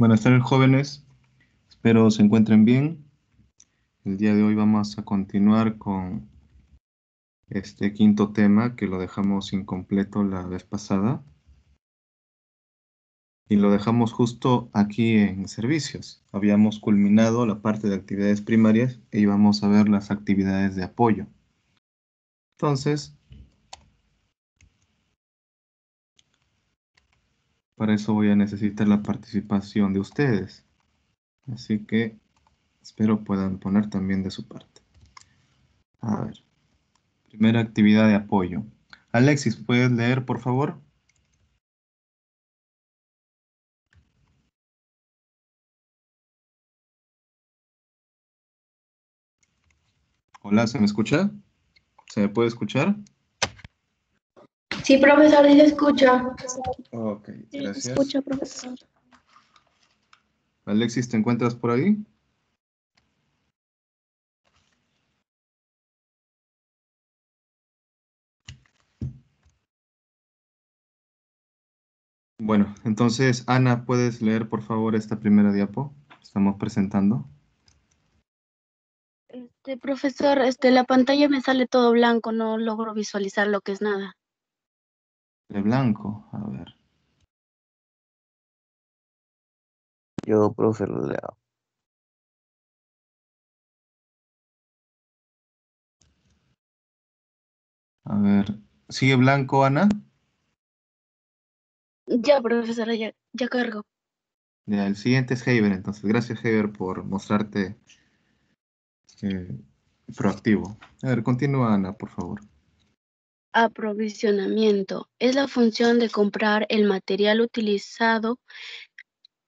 Buenas tardes, jóvenes. Espero se encuentren bien. El día de hoy vamos a continuar con este quinto tema que lo dejamos incompleto la vez pasada y lo dejamos justo aquí en servicios. Habíamos culminado la parte de actividades primarias e íbamos a ver las actividades de apoyo. Entonces, para eso voy a necesitar la participación de ustedes. Así que espero puedan poner también de su parte. A ver, primera actividad de apoyo. Alexis, ¿puedes leer, por favor? Hola, ¿se me escucha? ¿Se me puede escuchar? Sí, profesor, sí se escucha. Ok, Sí, gracias. escucha, profesor. Alexis, ¿te encuentras por ahí? Bueno, entonces, Ana, ¿puedes leer, por favor, esta primera diapo? Estamos presentando. Profesor, la pantalla me sale todo blanco, no logro visualizar lo que es nada. De blanco, a ver. Yo, profe, lo leo. A ver, ¿sigue blanco, Ana? Ya, profesora, ya cargo. Ya, el siguiente es Heiber, entonces. Gracias, Heiber, por mostrarte eh, proactivo. A ver, continúa, Ana, por favor. Aprovisionamiento. Es la función de comprar el material utilizado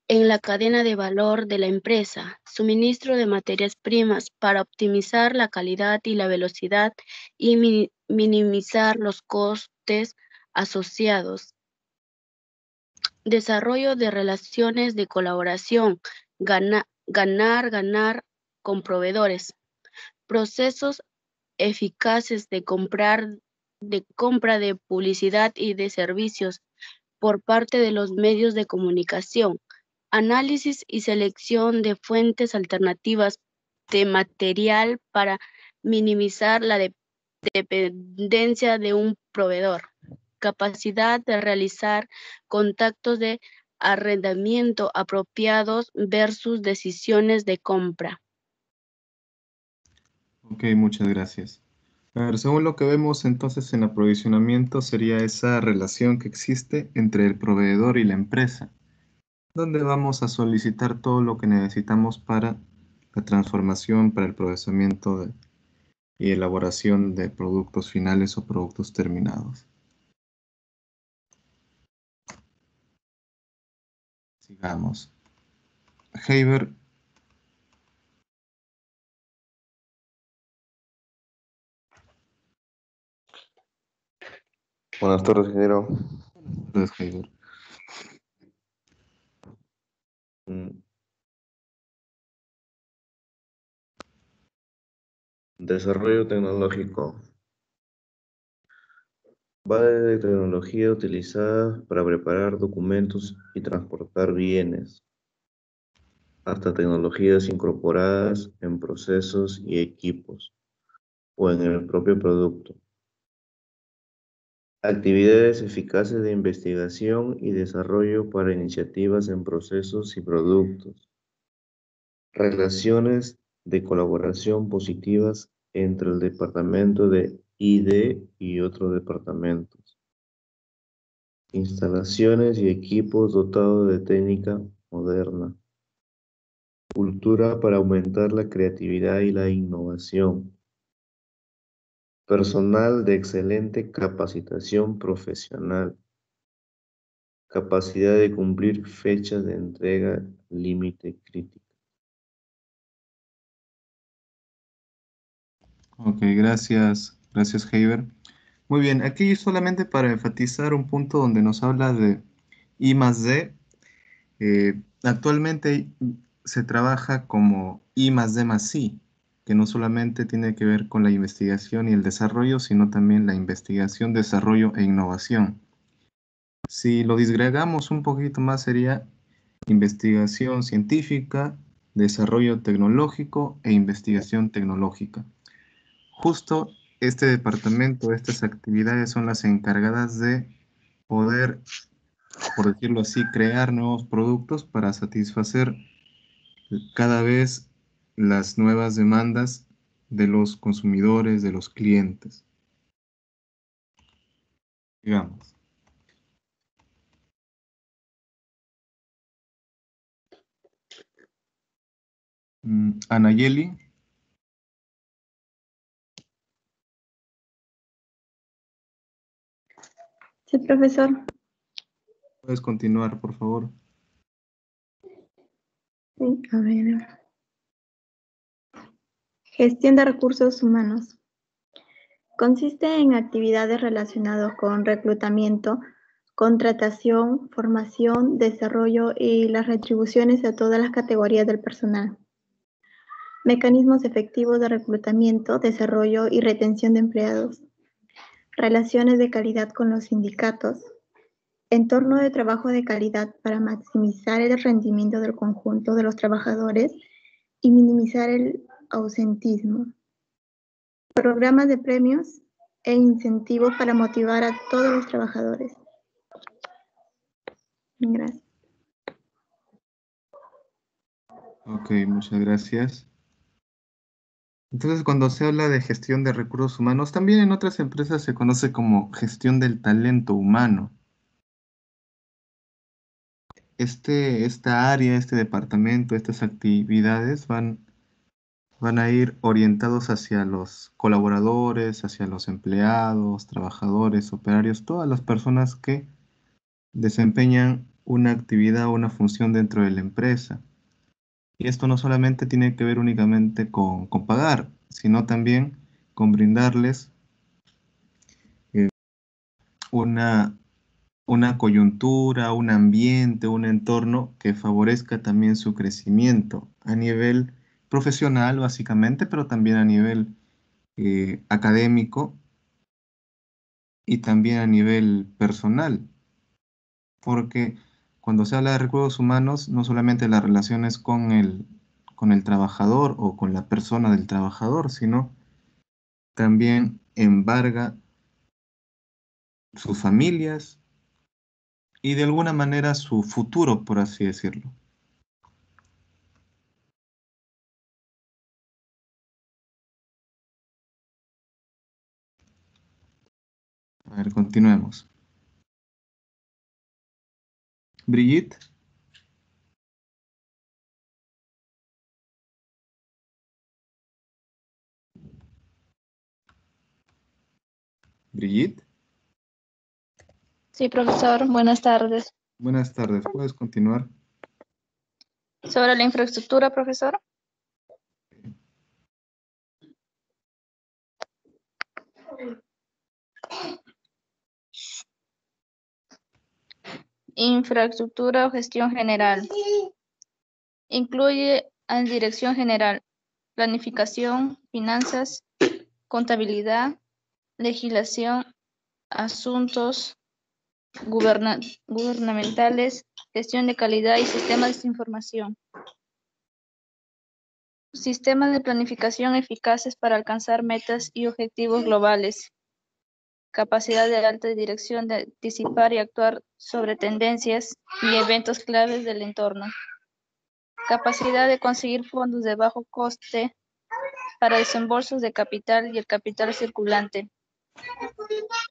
en la cadena de valor de la empresa. Suministro de materias primas para optimizar la calidad y la velocidad y minimizar los costes asociados. Desarrollo de relaciones de colaboración, ganar con proveedores, procesos eficaces de compra de publicidad y de servicios por parte de los medios de comunicación, análisis y selección de fuentes alternativas de material para minimizar la dependencia de un proveedor. Capacidad de realizar contactos de arrendamiento apropiados versus decisiones de compra. Ok, muchas gracias. A ver, según lo que vemos entonces en aprovisionamiento sería esa relación que existe entre el proveedor y la empresa, donde vamos a solicitar todo lo que necesitamos para la transformación, para el y elaboración de productos finales o productos terminados. Sigamos. Heiber, Buenas tardes, ingeniero. entonces Heiber. Desarrollo tecnológico. Va de tecnología utilizada para preparar documentos y transportar bienes, hasta tecnologías incorporadas en procesos y equipos, o en el propio producto. Actividades eficaces de investigación y desarrollo para iniciativas en procesos y productos. Relaciones de colaboración positivas entre el departamento de ID y otros departamentos. Instalaciones y equipos dotados de técnica moderna. Cultura para aumentar la creatividad y la innovación. Personal de excelente capacitación profesional. Capacidad de cumplir fechas de entrega límite crítica. Ok, gracias, gracias Heiber. Muy bien, aquí solamente para enfatizar un punto donde nos habla de I más D. Actualmente se trabaja como I más D más I, que no solamente tiene que ver con la investigación y el desarrollo, sino también la investigación, desarrollo e innovación. Si lo disgregamos un poquito más sería investigación científica, desarrollo tecnológico e investigación tecnológica. Justo este departamento, estas actividades son las encargadas de poder, por decirlo así, crear nuevos productos para satisfacer cada vez las nuevas demandas de los consumidores, de los clientes, digamos. Anayeli, Sí, profesor. puedes continuar, por favor. Sí, a ver. Gestión de recursos humanos. Consiste en actividades relacionadas con reclutamiento, contratación, formación, desarrollo y las retribuciones a todas las categorías del personal. Mecanismos efectivos de reclutamiento, desarrollo y retención de empleados. Relaciones de calidad con los sindicatos. Entorno de trabajo de calidad para maximizar el rendimiento del conjunto de los trabajadores y minimizar el ausentismo. Programas de premios e incentivos para motivar a todos los trabajadores. Gracias. Ok, muchas gracias. Entonces, cuando se habla de gestión de recursos humanos, también en otras empresas se conoce como gestión del talento humano. Esta área, este departamento, estas actividades van a ir orientados hacia los colaboradores, hacia los empleados, trabajadores, operarios, todas las personas que desempeñan una actividad o una función dentro de la empresa. Y esto no solamente tiene que ver únicamente con pagar, sino también con brindarles eh, una, una coyuntura, un ambiente, un entorno que favorezca también su crecimiento a nivel profesional, básicamente, pero también a nivel académico y también a nivel personal. Porque cuando se habla de recursos humanos, no solamente las relaciones con el trabajador o con la persona del trabajador, sino también embarga sus familias y de alguna manera su futuro, por así decirlo. A ver, continuemos. Brigitte, Brigitte, Sí, profesor, buenas tardes. buenas tardes, ¿puedes continuar? Sobre la infraestructura, profesor. Infraestructura o gestión general. Incluye a dirección general, planificación, finanzas, contabilidad, legislación, asuntos gubernamentales, gestión de calidad y sistemas de información. Sistemas de planificación eficaces para alcanzar metas y objetivos globales. Capacidad de alta dirección de anticipar y actuar sobre tendencias y eventos claves del entorno. Capacidad de conseguir fondos de bajo coste para desembolsos de capital y el capital circulante.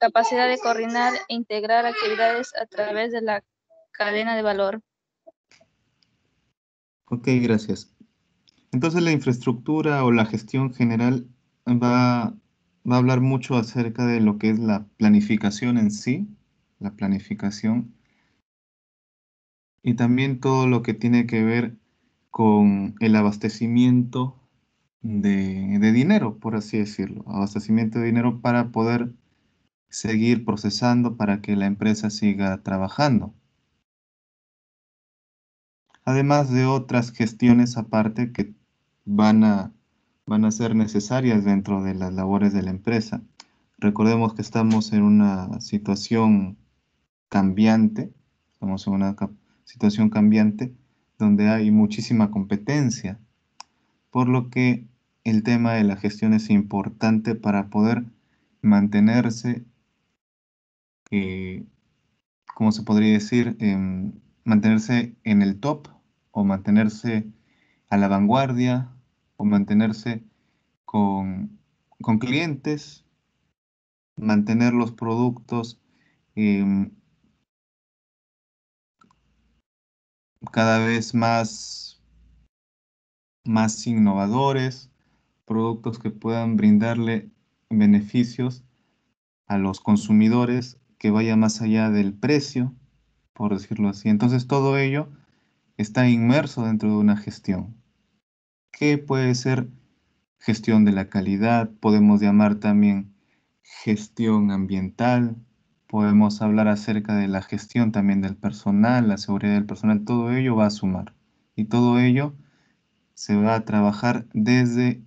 Capacidad de coordinar e integrar actividades a través de la cadena de valor. Ok, gracias. Entonces la infraestructura o la gestión general va a hablar mucho acerca de lo que es la planificación en sí, la planificación, y también todo lo que tiene que ver con el abastecimiento de dinero, por así decirlo, abastecimiento de dinero para poder seguir procesando para que la empresa siga trabajando. Además de otras gestiones aparte que van a, van a ser necesarias dentro de las labores de la empresa. Recordemos que estamos en una situación cambiante, estamos en una situación cambiante donde hay muchísima competencia, por lo que el tema de la gestión es importante para poder mantenerse, ¿cómo se podría decir? Mantenerse en el top o mantenerse a la vanguardia o mantenerse con, con clientes, mantener los productos em, cada vez más innovadores, productos que puedan brindarle beneficios a los consumidores que vaya más allá del precio, por decirlo así. Entonces todo ello está inmerso dentro de una gestión, que puede ser gestión de la calidad, podemos llamar también gestión ambiental, podemos hablar acerca de la gestión también del personal, la seguridad del personal, todo ello va a sumar y todo ello se va a trabajar desde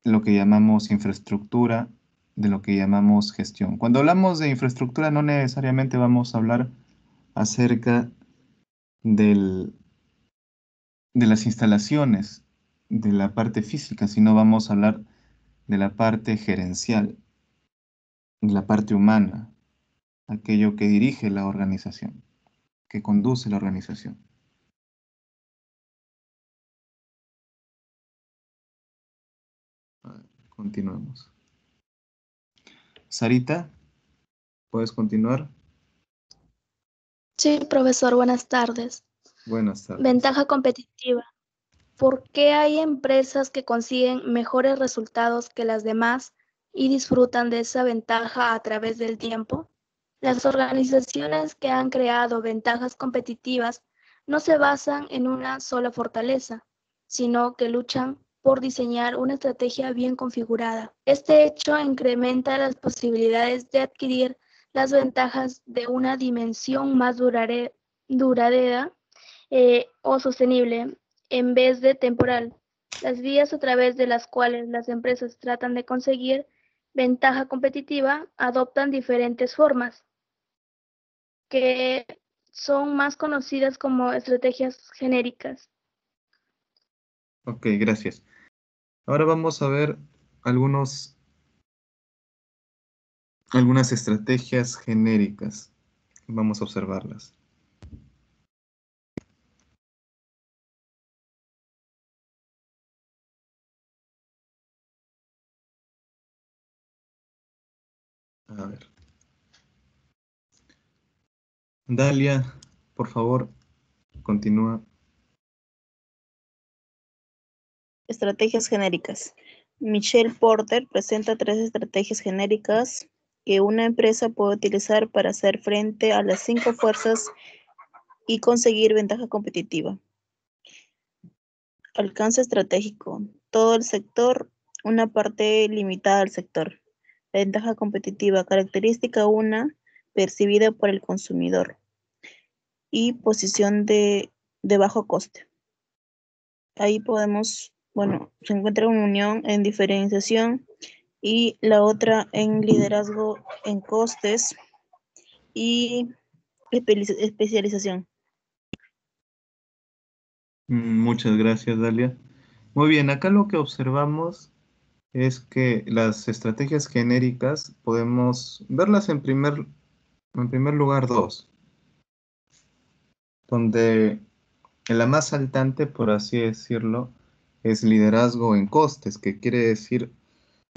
lo que llamamos infraestructura, de lo que llamamos gestión. Cuando hablamos de infraestructura no necesariamente vamos a hablar acerca del, de las instalaciones, de la parte física, sino vamos a hablar de la parte gerencial, de la parte humana, aquello que dirige la organización, que conduce la organización. A ver, continuemos. Sarita, ¿puedes continuar? Sí, profesor, buenas tardes. Buenas tardes. Ventaja competitiva. ¿Por qué hay empresas que consiguen mejores resultados que las demás y disfrutan de esa ventaja a través del tiempo? Las organizaciones que han creado ventajas competitivas no se basan en una sola fortaleza, sino que luchan por diseñar una estrategia bien configurada. Este hecho incrementa las posibilidades de adquirir las ventajas de una dimensión más duradera o sostenible en vez de temporal. Las vías a través de las cuales las empresas tratan de conseguir ventaja competitiva adoptan diferentes formas que son más conocidas como estrategias genéricas. Ok, gracias. Ahora vamos a ver algunas estrategias genéricas. Vamos a observarlas. A ver. Dalia, por favor, continúa. Estrategias genéricas. Michelle Porter presenta 3 estrategias genéricas que una empresa puede utilizar para hacer frente a las 5 fuerzas y conseguir ventaja competitiva. Alcance estratégico. Todo el sector, una parte limitada al sector. Ventaja competitiva, característica 1, percibida por el consumidor. Y posición de bajo coste. Ahí podemos, se encuentra una unión en diferenciación y la otra en liderazgo en costes y especialización. Muchas gracias, Dalia. Muy bien, acá lo que observamos es que las estrategias genéricas podemos verlas en primer lugar dos, donde la más saltante, por así decirlo, es liderazgo en costes, que quiere decir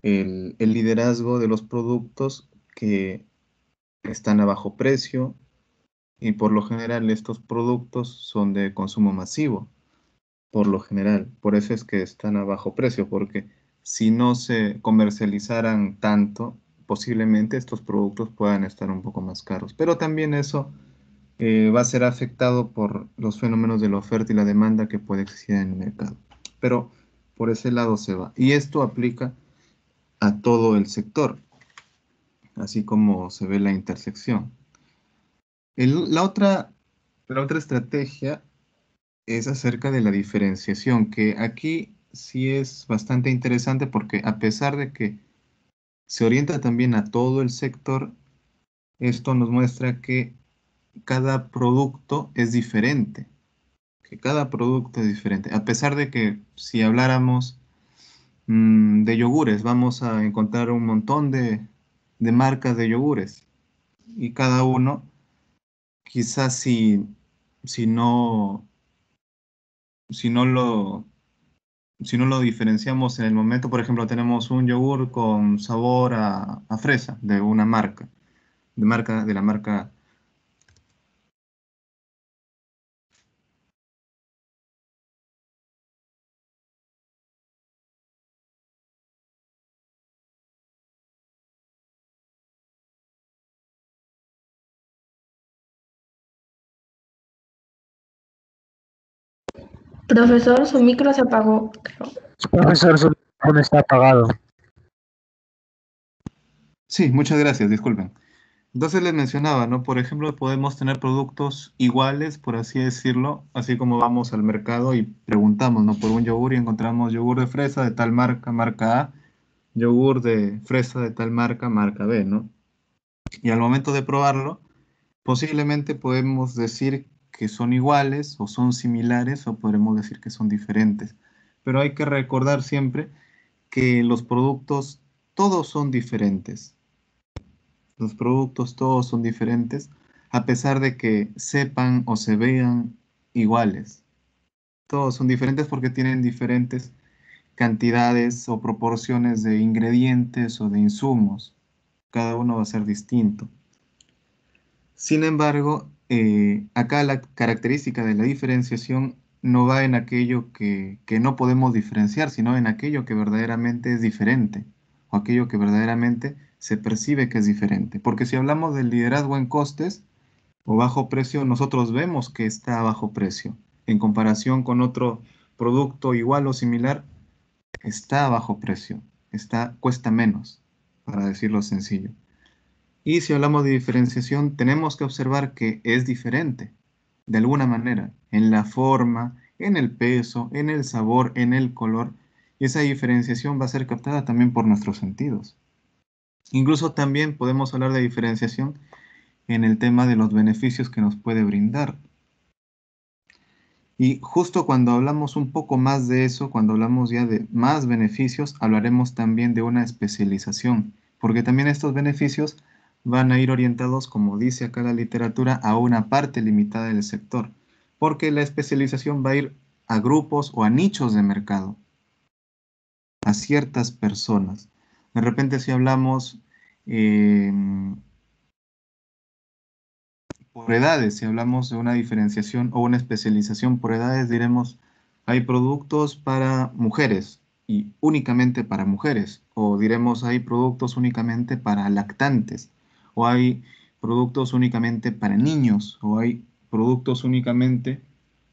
el liderazgo de los productos que están a bajo precio y por lo general estos productos son de consumo masivo, por lo general. Por eso es que están a bajo precio, porque si no se comercializaran tanto, posiblemente estos productos puedan estar un poco más caros. Pero también eso va a ser afectado por los fenómenos de la oferta y la demanda que puede existir en el mercado. Pero por ese lado se va. Y esto aplica a todo el sector, así como se ve la intersección. La otra estrategia es acerca de la diferenciación, que aquí sí es bastante interesante porque a pesar de que se orienta también a todo el sector, esto nos muestra que cada producto es diferente. que cada producto es diferente. A pesar de que si habláramos de yogures, vamos a encontrar un montón de marcas de yogures. Y cada uno, quizás si no, si no lo, si no lo diferenciamos en el momento, por ejemplo, tenemos un yogur con sabor a fresa de una marca, de la marca. Profesor, su micro se apagó, creo. Profesor, su micrófono está apagado. Sí, muchas gracias, disculpen. Entonces les mencionaba, ¿no? Por ejemplo, podemos tener productos iguales, por así decirlo, así como vamos al mercado y preguntamos, ¿no? Por un yogur y encontramos yogur de fresa de tal marca, marca A, yogur de fresa de tal marca, marca B, ¿no? Y al momento de probarlo, posiblemente podemos decir que son iguales o son similares o podremos decir que son diferentes. Pero hay que recordar siempre que los productos todos son diferentes. Los productos todos son diferentes, a pesar de que sepan o se vean iguales. Todos son diferentes porque tienen diferentes cantidades o proporciones de ingredientes o de insumos. Cada uno va a ser distinto. Sin embargo, acá la característica de la diferenciación no va en aquello que no podemos diferenciar, sino en aquello que verdaderamente es diferente o aquello que verdaderamente se percibe que es diferente. Porque si hablamos del liderazgo en costes o bajo precio, nosotros vemos que está a bajo precio. En comparación con otro producto igual o similar, está a bajo precio, cuesta menos, para decirlo sencillo. Y si hablamos de diferenciación, tenemos que observar que es diferente, de alguna manera, en la forma, en el peso, en el sabor, en el color. Y esa diferenciación va a ser captada también por nuestros sentidos. Incluso también podemos hablar de diferenciación en el tema de los beneficios que nos puede brindar. Y justo cuando hablamos un poco más de eso, cuando hablamos ya de más beneficios, hablaremos también de una especialización, porque también estos beneficios van a ir orientados, como dice acá la literatura, a una parte limitada del sector, porque la especialización va a ir a grupos o a nichos de mercado, a ciertas personas. De repente si hablamos eh, por edades, si hablamos de una diferenciación o una especialización por edades, diremos, hay productos para mujeres y únicamente para mujeres, o diremos, hay productos únicamente para lactantes, o hay productos únicamente para niños, o hay productos únicamente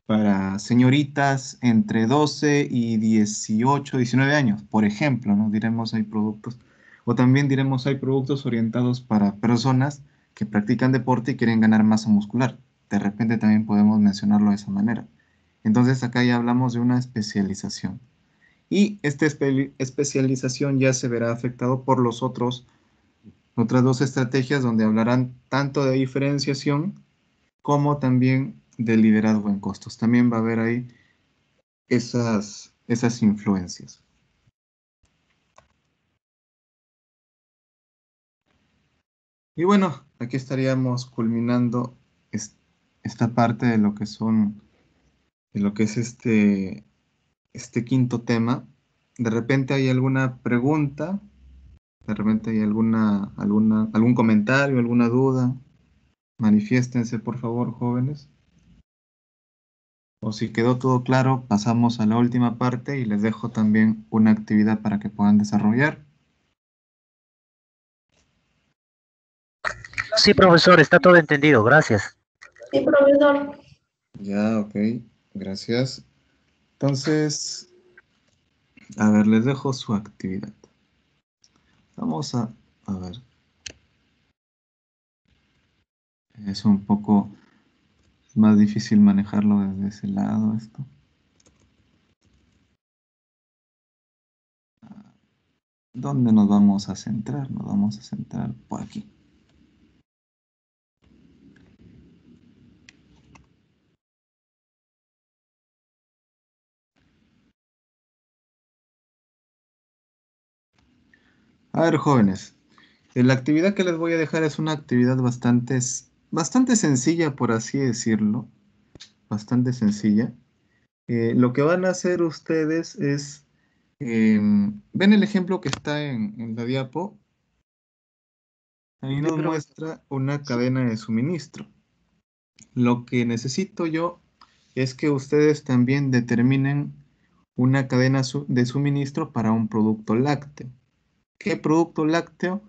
para señoritas entre 12 y 18, 19 años, por ejemplo, ¿no? Diremos, hay productos, o también diremos, hay productos orientados para personas que practican deporte y quieren ganar masa muscular. De repente también podemos mencionarlo de esa manera. Entonces acá ya hablamos de una especialización. Y esta especialización ya se verá afectado por otras dos estrategias donde hablarán tanto de diferenciación como también de liderazgo en costos. También va a haber ahí esas influencias. Y bueno, aquí estaríamos culminando esta parte de lo que de lo que es este quinto tema. De repente hay alguna pregunta, de repente hay algún comentario, alguna duda. Manifiéstense, por favor, jóvenes. O si quedó todo claro, pasamos a la última parte y les dejo también una actividad para que puedan desarrollar. Sí, profesor, está todo entendido. Gracias. Sí, profesor. Ya, ok, gracias. Entonces, a ver, les dejo su actividad. Vamos a ver. Es un poco más difícil manejarlo desde ese lado esto. ¿Dónde nos vamos a centrar? Nos vamos a centrar por aquí. A ver, jóvenes, la actividad que les voy a dejar es una actividad bastante sencilla, por así decirlo, bastante sencilla. Lo que van a hacer ustedes es, ven el ejemplo que está en la diapo, ahí nos muestra una cadena de suministro. Lo que necesito yo es que ustedes también determinen una cadena de suministro para un producto lácteo. ¿Qué producto lácteo?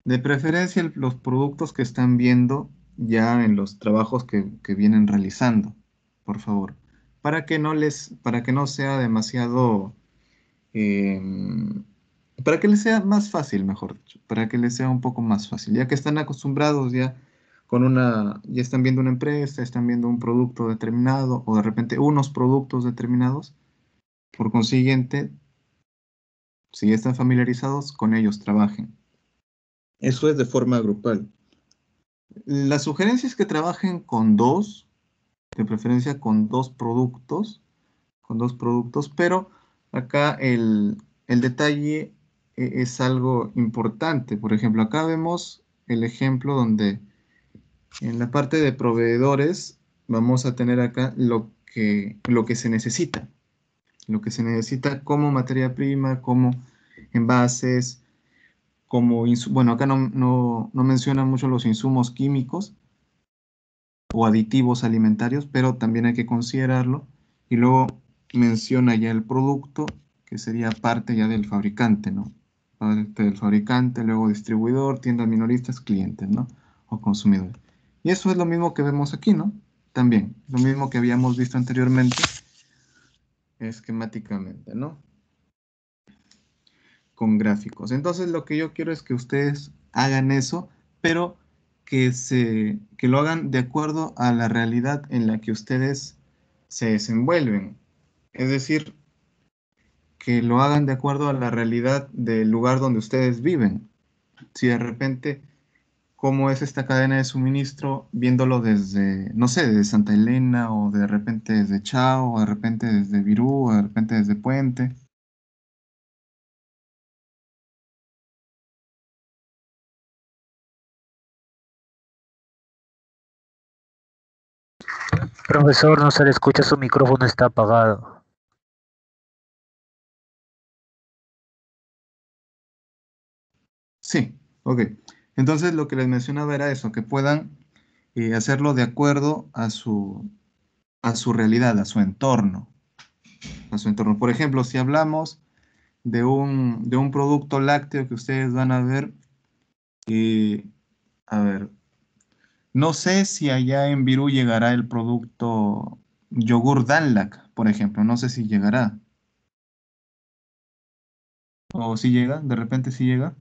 De preferencia los productos que están viendo ya en los trabajos que vienen realizando, por favor, para que no sea demasiado, para que les sea más fácil, mejor dicho, para que les sea un poco más fácil, ya que están acostumbrados ya ya están viendo una empresa, están viendo un producto determinado o de repente unos productos determinados, por consiguiente, si ya están familiarizados, con ellos trabajen. Eso es de forma grupal. La sugerencia es que trabajen con dos, de preferencia con dos productos, pero acá el detalle es algo importante. Por ejemplo, acá vemos el ejemplo donde en la parte de proveedores vamos a tener acá lo que se necesita. Lo que se necesita como materia prima, como envases, bueno, acá no menciona mucho los insumos químicos o aditivos alimentarios, pero también hay que considerarlo. Y luego menciona ya el producto, que sería parte ya del fabricante, ¿no? Parte del fabricante, luego distribuidor, tiendas minoristas, clientes, ¿no? O consumidores. Y eso es lo mismo que vemos aquí, ¿no? También, lo mismo que habíamos visto anteriormente, esquemáticamente, ¿no? Con gráficos. Entonces lo que yo quiero es que ustedes hagan eso, pero que lo hagan de acuerdo a la realidad en la que ustedes se desenvuelven. Es decir, que lo hagan de acuerdo a la realidad del lugar donde ustedes viven. Si de repente, cómo es esta cadena de suministro, viéndolo desde, no sé, desde Santa Elena, o de repente desde Chao, o de repente desde Virú, o de repente desde Puente. Profesor, no se le escucha, su micrófono está apagado. Sí, ok. Entonces lo que les mencionaba era eso, que puedan hacerlo de acuerdo a su realidad, a su entorno, a su entorno. Por ejemplo, si hablamos de un producto lácteo que ustedes van a ver, eh, a ver, no sé si allá en Virú llegará el producto yogur Danlac, por ejemplo, no sé si llegará. O si llega, de repente si llega.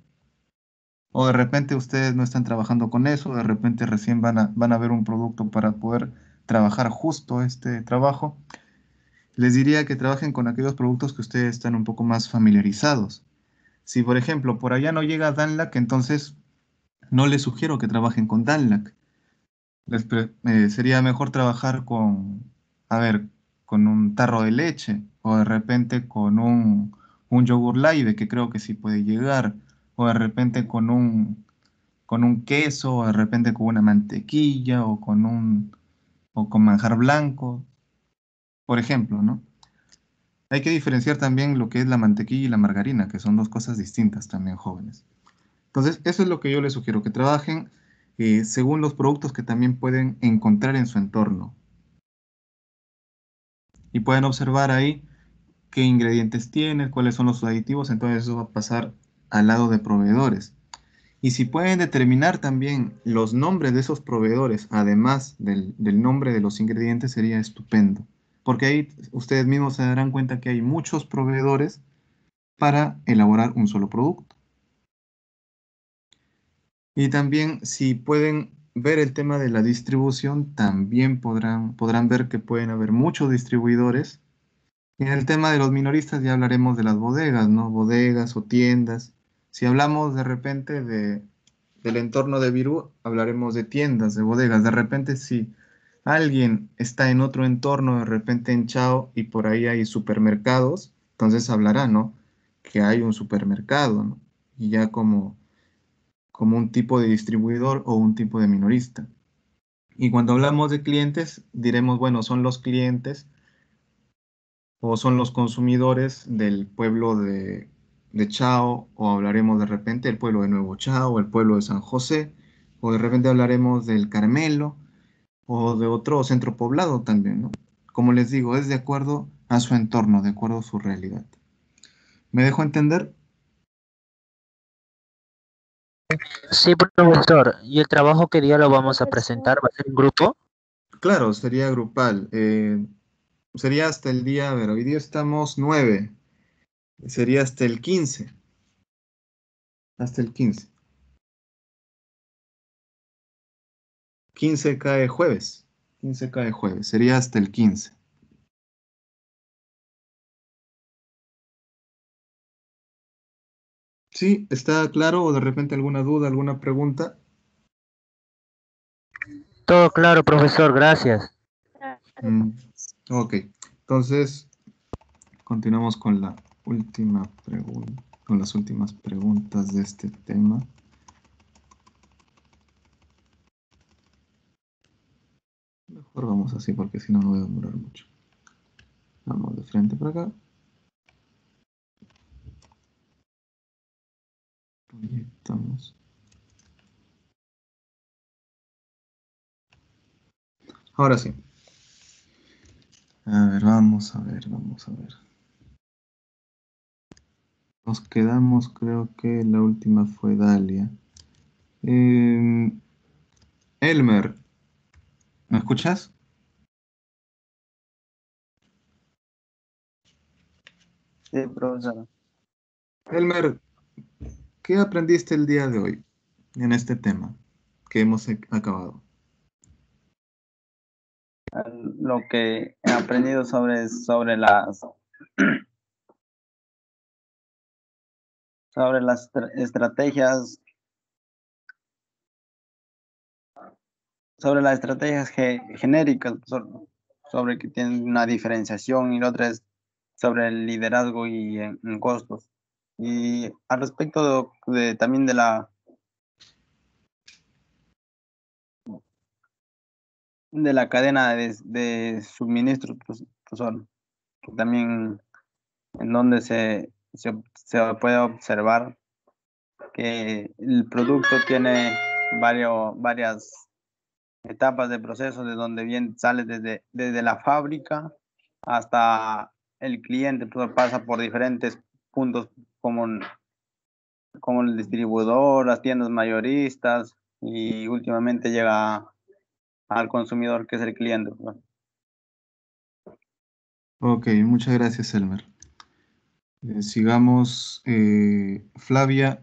O de repente ustedes no están trabajando con eso, de repente recién van a ver un producto para poder trabajar justo este trabajo. Les diría que trabajen con aquellos productos que ustedes están un poco más familiarizados. Si, por ejemplo, por allá no llega Danlac, entonces no les sugiero que trabajen con Danlac. Sería mejor trabajar a ver, con un tarro de leche o de repente con un yogur Laibe, que creo que sí puede llegar, o de repente con un queso, o de repente con una mantequilla, o con manjar blanco, por ejemplo, ¿no? Hay que diferenciar también lo que es la mantequilla y la margarina, que son dos cosas distintas también, jóvenes. Entonces, eso es lo que yo les sugiero, que trabajen según los productos que también pueden encontrar en su entorno. Y pueden observar ahí qué ingredientes tiene, cuáles son los aditivos, entonces eso va a pasar al lado de proveedores. Y si pueden determinar también los nombres de esos proveedores, además del nombre de los ingredientes, sería estupendo. Porque ahí ustedes mismos se darán cuenta que hay muchos proveedores para elaborar un solo producto. Y también si pueden ver el tema de la distribución, también podrán ver que pueden haber muchos distribuidores. Y en el tema de los minoristas ya hablaremos de las bodegas, ¿no? Bodegas o tiendas. Si hablamos de repente del entorno de Virú, hablaremos de tiendas, de bodegas. De repente si alguien está en otro entorno, de repente en Chao, y por ahí hay supermercados, entonces hablará, ¿no? Que hay un supermercado, ¿no? y ya como un tipo de distribuidor o un tipo de minorista. Y cuando hablamos de clientes, diremos, bueno, son los clientes o son los consumidores del pueblo de Chao, o hablaremos de repente del pueblo de Nuevo Chao, o el pueblo de San José, o de repente hablaremos del Carmelo, o de otro centro poblado también, ¿no? Como les digo, es de acuerdo a su entorno, de acuerdo a su realidad. ¿Me dejo entender? Sí, profesor. ¿Y el trabajo qué día lo vamos a Profesor, presentar? ¿Va a ser en grupo? Claro, sería grupal. Sería hasta el día, a ver, hoy día estamos 9, sería hasta el 15, hasta el 15. 15 cae jueves, 15 cae jueves, sería hasta el 15. ¿Sí? ¿Está claro o de repente alguna duda, alguna pregunta? Todo claro, profesor. Gracias. Mm, ok, entonces continuamos con la última pregunta, con las últimas preguntas de este tema. Mejor vamos así porque si no me voy a demorar mucho. Vamos de frente para acá. Proyectamos. Ahora sí. A ver, vamos a ver, vamos a ver. Nos quedamos, creo que la última fue Dalia. Em, Elmer, ¿me escuchas? Sí, profesor. Elmer, ¿qué aprendiste el día de hoy en este tema que hemos acabado? Lo que he aprendido estrategias, sobre las estrategias genéricas, sobre que tienen una diferenciación, y la otra es sobre el liderazgo y en costos. Y al respecto también de la cadena de suministro, profesor, que también en donde se puede observar que el producto tiene varias etapas de proceso, de donde bien sale desde la fábrica hasta el cliente, pues pasa por diferentes puntos como el distribuidor, las tiendas mayoristas, y últimamente llega al consumidor, que es el cliente, pues. Ok, muchas gracias, Elmer. Sigamos. Flavia,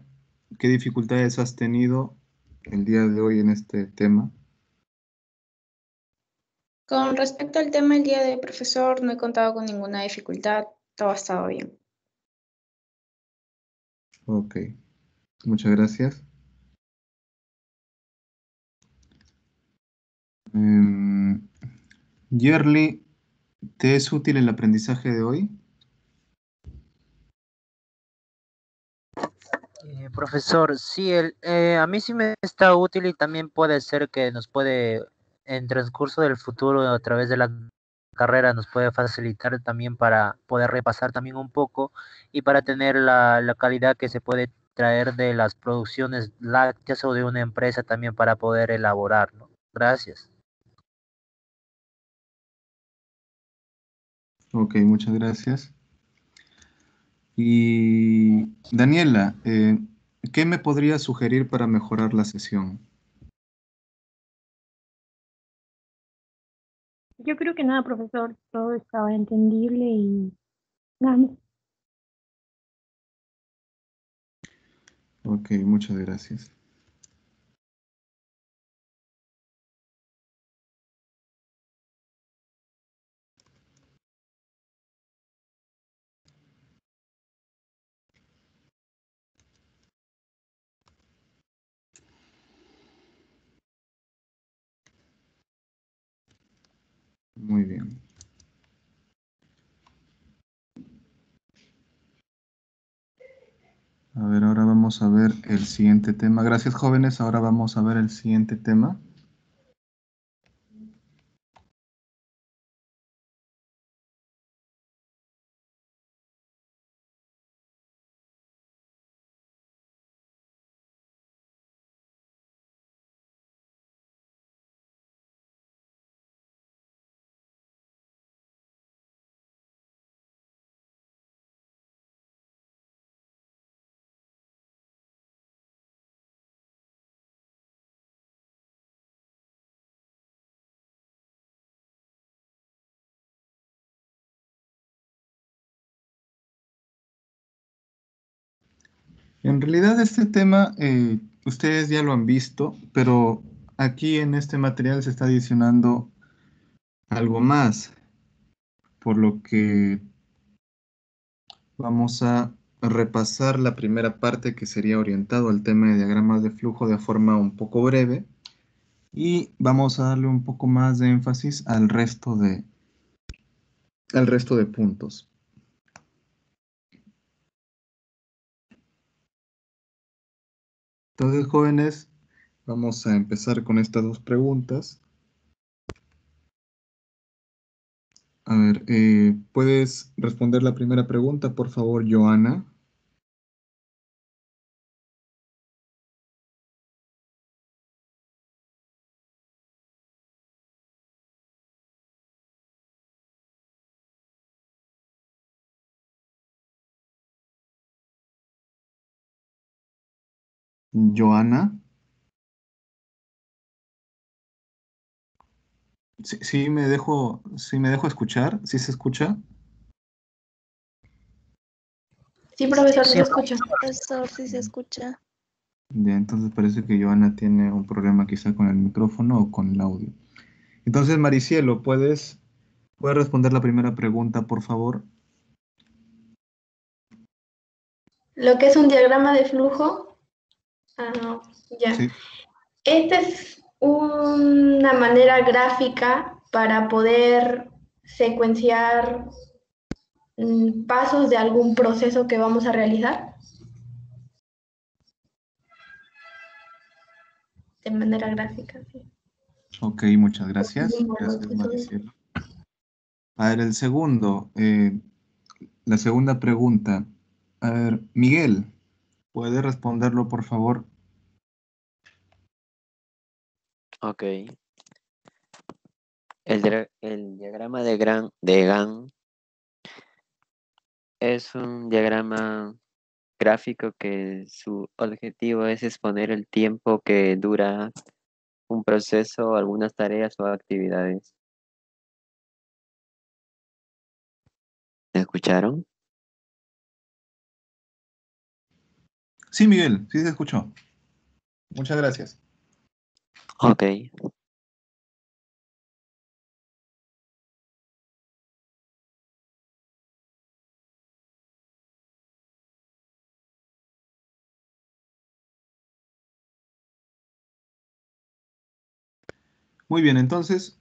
¿qué dificultades has tenido el día de hoy en este tema? Con respecto al tema del día de profesor, no he contado con ninguna dificultad, todo ha estado bien. Ok, muchas gracias. Em, Yerly, ¿te es útil el aprendizaje de hoy? Profesor, sí, a mí sí me está útil y también puede ser que nos puede, en transcurso del futuro, a través de la carrera, nos puede facilitar también para poder repasar también un poco y para tener la calidad que se puede traer de las producciones lácteas o de una empresa también para poder elaborar, ¿no? Gracias. Ok, muchas gracias. Y Daniela, ¿qué me podrías sugerir para mejorar la sesión? Yo creo que nada, profesor, todo estaba entendible y nada más. Ok, muchas gracias. Muy bien. A ver, ahora vamos a ver el siguiente tema. Gracias, jóvenes. Ahora vamos a ver el siguiente tema. En realidad este tema ustedes ya lo han visto, pero aquí en este material se está adicionando algo más, por lo que vamos a repasar la primera parte que sería orientado al tema de diagramas de flujo de forma un poco breve y vamos a darle un poco más de énfasis al resto de puntos. Entonces, jóvenes, vamos a empezar con estas dos preguntas. A ver, ¿puedes responder la primera pregunta, por favor, Joana? Joana, sí me dejo escuchar, ¿sí se escucha? Sí, profesor, Sí, se escucha. Profesor, si se escucha. Bien, entonces parece que Joana tiene un problema quizá con el micrófono o con el audio. Entonces, Maricielo, ¿puedes responder la primera pregunta, por favor? Lo que es un diagrama de flujo, no, ya. Sí. Esta es una manera gráfica para poder secuenciar pasos de algún proceso que vamos a realizar de manera gráfica. Sí. Ok, muchas gracias. Bueno, Gracias, eso es. Maricielo. A ver, la segunda pregunta. A ver, Miguel, ¿puede responderlo, por favor? Ok. El diagrama de Gantt es un diagrama gráfico que su objetivo es exponer el tiempo que dura un proceso, algunas tareas o actividades. ¿Me escucharon? Sí, Miguel, sí se escuchó. Muchas gracias. Ok. Muy bien, entonces,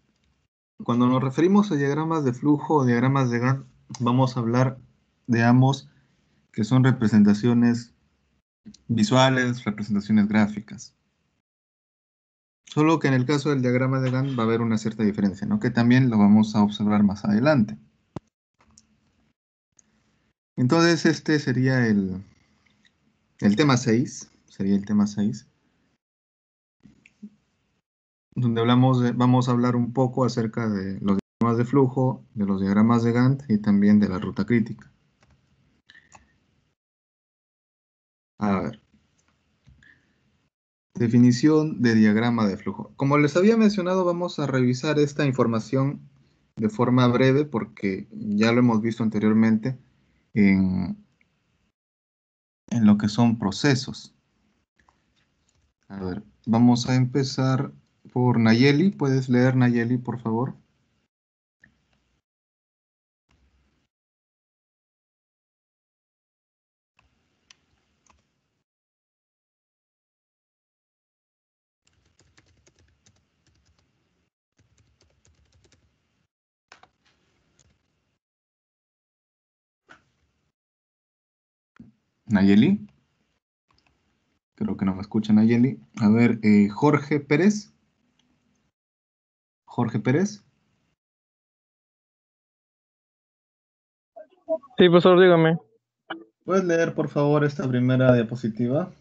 cuando nos referimos a diagramas de flujo o diagramas de Gantt, vamos a hablar de ambos que son representaciones visuales, representaciones gráficas. Solo que en el caso del diagrama de Gantt va a haber una cierta diferencia, ¿no? Que también lo vamos a observar más adelante. Entonces, este sería el tema 6, sería el tema 6, donde vamos a hablar un poco acerca de los diagramas de flujo, de los diagramas de Gantt y también de la ruta crítica. A ver. Definición de diagrama de flujo. Como les había mencionado, vamos a revisar esta información de forma breve porque ya lo hemos visto anteriormente en, en lo que son procesos. A ver, vamos a empezar por Nayeli. ¿Puedes leer, Nayeli, por favor? Nayeli. Creo que no me escuchan, Ayeli. A ver, Jorge Pérez. Jorge Pérez. Sí, profesor, dígame. ¿Puedes leer, por favor, esta primera diapositiva?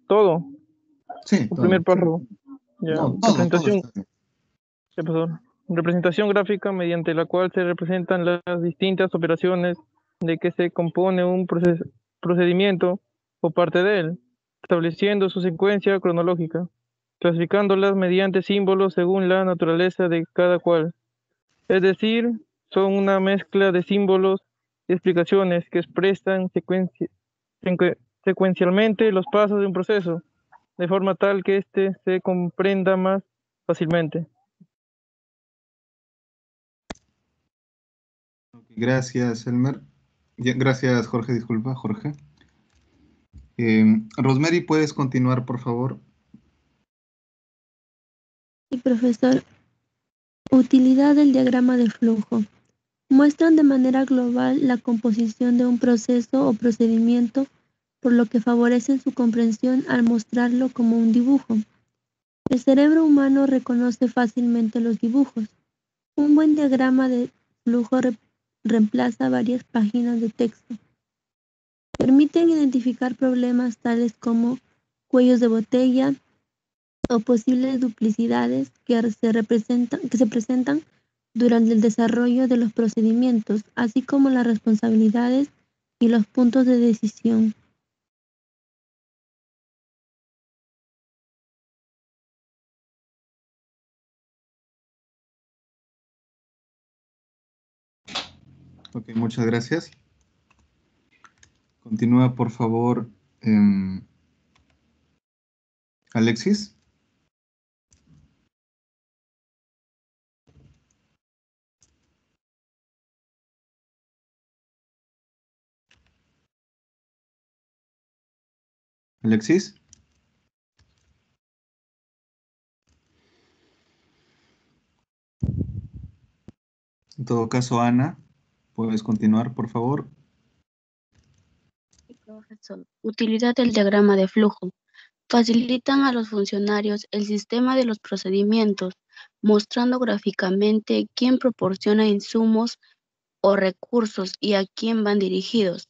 ¿Todo? Sí, El todo. primer párrafo. Ya, No, todo representación. está bien. Sí, profesor. Representación gráfica mediante la cual se representan las distintas operaciones de que se compone un procedimiento o parte de él, estableciendo su secuencia cronológica, clasificándolas mediante símbolos según la naturaleza de cada cual. Es decir, son una mezcla de símbolos y explicaciones que expresan secuencialmente los pasos de un proceso, de forma tal que éste se comprenda más fácilmente. Gracias, Elmer. Gracias, Jorge. Disculpa, Jorge. Rosemary, ¿puedes continuar, por favor? Sí, profesor. Utilidad del diagrama de flujo. Muestran de manera global la composición de un proceso o procedimiento, por lo que favorecen su comprensión al mostrarlo como un dibujo. El cerebro humano reconoce fácilmente los dibujos. Un buen diagrama de flujo reemplaza varias páginas de texto. Permiten identificar problemas tales como cuellos de botella o posibles duplicidades que se presentan durante el desarrollo de los procedimientos, así como las responsabilidades y los puntos de decisión. Ok, muchas gracias. Continúa, por favor, Alexis. Alexis. En todo caso, Ana, ¿puedes continuar, por favor? Profesor, utilidad del diagrama de flujo. Facilitan a los funcionarios el sistema de los procedimientos, mostrando gráficamente quién proporciona insumos o recursos y a quién van dirigidos.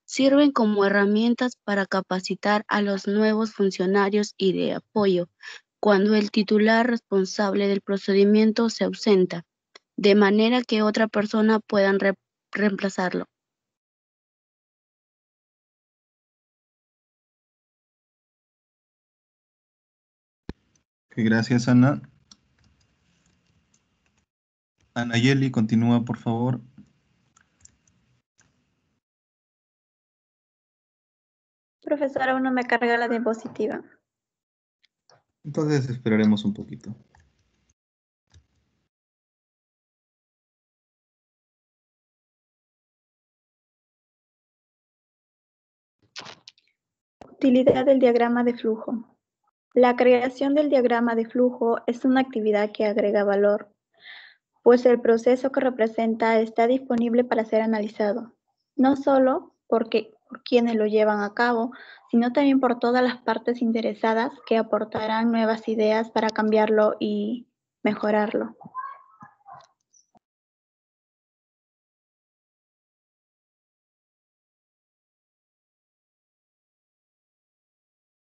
Sirven como herramientas para capacitar a los nuevos funcionarios y de apoyo cuando el titular responsable del procedimiento se ausenta, de manera que otra persona pueda reemplazarlo. Ok, gracias, Ana. Anayeli, continúa, por favor. Profesora, aún no me carga la diapositiva. Entonces esperaremos un poquito. Utilidad del diagrama de flujo. La creación del diagrama de flujo es una actividad que agrega valor, pues el proceso que representa está disponible para ser analizado, no solo por quienes lo llevan a cabo, sino también por todas las partes interesadas que aportarán nuevas ideas para cambiarlo y mejorarlo.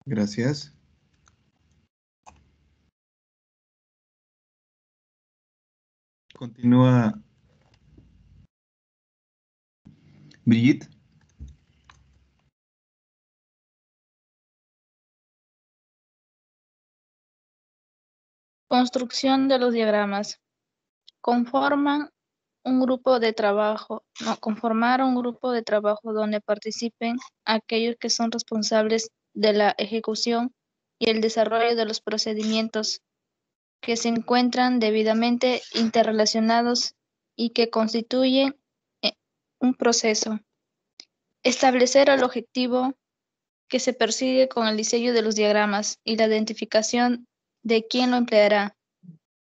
Gracias. Continúa Brigitte. Construcción de los diagramas. Conformar un grupo de trabajo donde participen aquellos que son responsables de la ejecución y el desarrollo de los procedimientos que se encuentran debidamente interrelacionados y que constituyen un proceso. Establecer el objetivo que se persigue con el diseño de los diagramas y la identificación de quién lo empleará,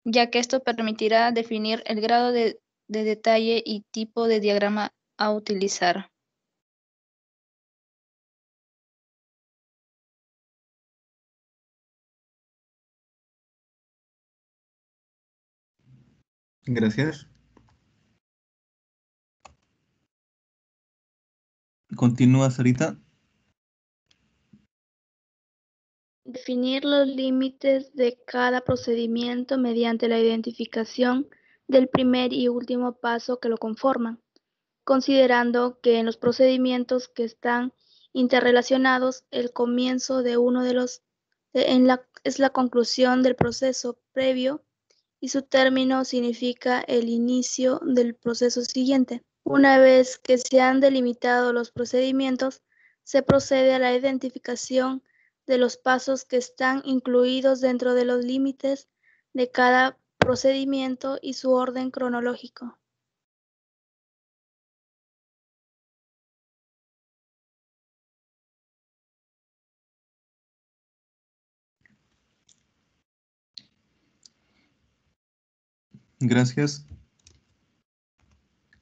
ya que esto permitirá definir el grado de detalle y tipo de diagrama a utilizar. Gracias. Continúa, Sarita. Definir los límites de cada procedimiento mediante la identificación del primer y último paso que lo conforman, considerando que en los procedimientos que están interrelacionados, el comienzo de uno de los es la conclusión del proceso previo y su término significa el inicio del proceso siguiente. Una vez que se han delimitado los procedimientos, se procede a la identificación de los pasos que están incluidos dentro de los límites de cada procedimiento y su orden cronológico. Gracias.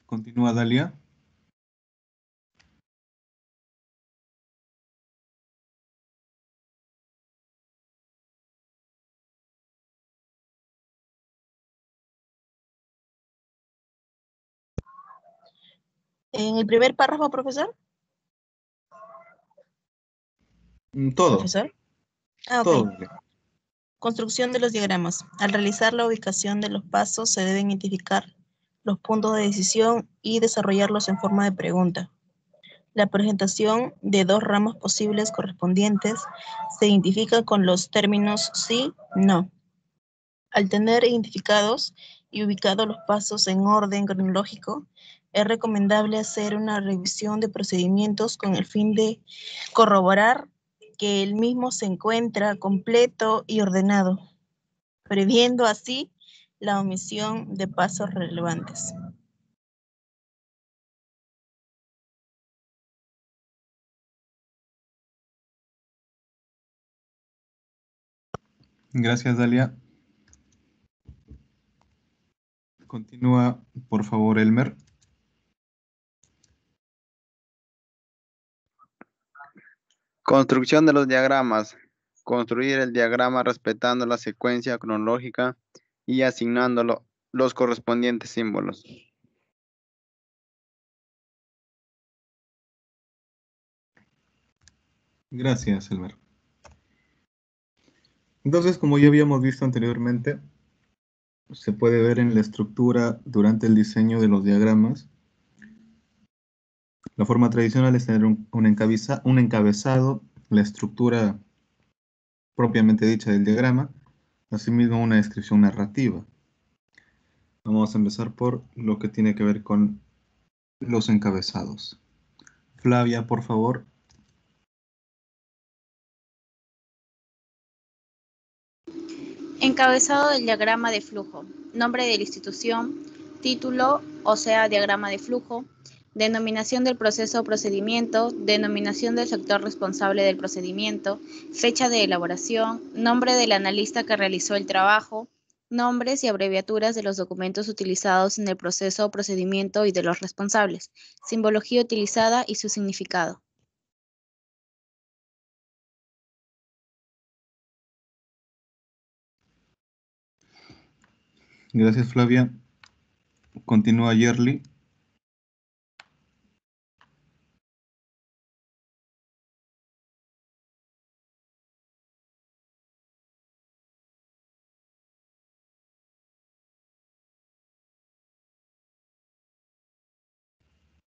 Continúa, Dalia. En el primer párrafo, profesor. Todo. Profesor. Ah, ok. Todo. Construcción de los diagramas. Al realizar la ubicación de los pasos, se deben identificar los puntos de decisión y desarrollarlos en forma de pregunta. La presentación de dos ramas posibles correspondientes se identifica con los términos sí, no. Al tener identificados y ubicados los pasos en orden cronológico, es recomendable hacer una revisión de procedimientos con el fin de corroborar que el mismo se encuentra completo y ordenado, previendo así la omisión de pasos relevantes. Gracias, Dalia. Continúa, por favor, Elmer. Construcción de los diagramas. Construir el diagrama respetando la secuencia cronológica y asignando los correspondientes símbolos. Gracias, Elmer. Entonces, como ya habíamos visto anteriormente, se puede ver en la estructura durante el diseño de los diagramas. La forma tradicional es tener un encabezado, la estructura propiamente dicha del diagrama, asimismo una descripción narrativa. Vamos a empezar por lo que tiene que ver con los encabezados. Flavia, por favor. Encabezado del diagrama de flujo. Nombre de la institución, título, o sea, diagrama de flujo, denominación del proceso o procedimiento, denominación del sector responsable del procedimiento, fecha de elaboración, nombre del analista que realizó el trabajo, nombres y abreviaturas de los documentos utilizados en el proceso o procedimiento y de los responsables, simbología utilizada y su significado. Gracias, Flavia. Continúa, Yerli.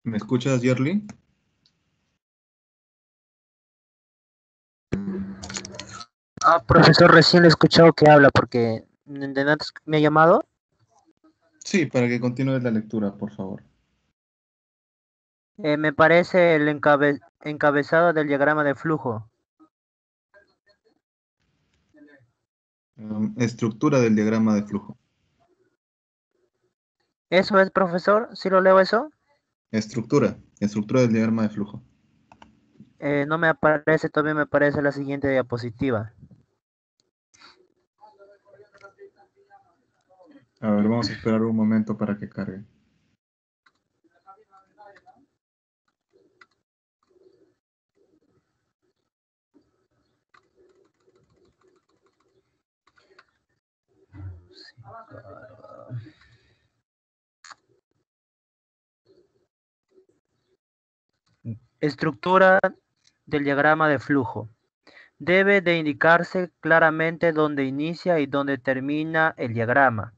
¿Me escuchas, Yerli? Profesor, recién le he escuchado que habla porque de antes me ha llamado. Sí, para que continúes la lectura, por favor. Me parece el encabezado del diagrama de flujo. Estructura del diagrama de flujo. ¿Eso es, profesor? ¿Sí lo leo eso? Estructura del diagrama de flujo. No me aparece, todavía me aparece la siguiente diapositiva. A ver, vamos a esperar un momento para que cargue. Estructura del diagrama de flujo. Debe de indicarse claramente dónde inicia y dónde termina el diagrama.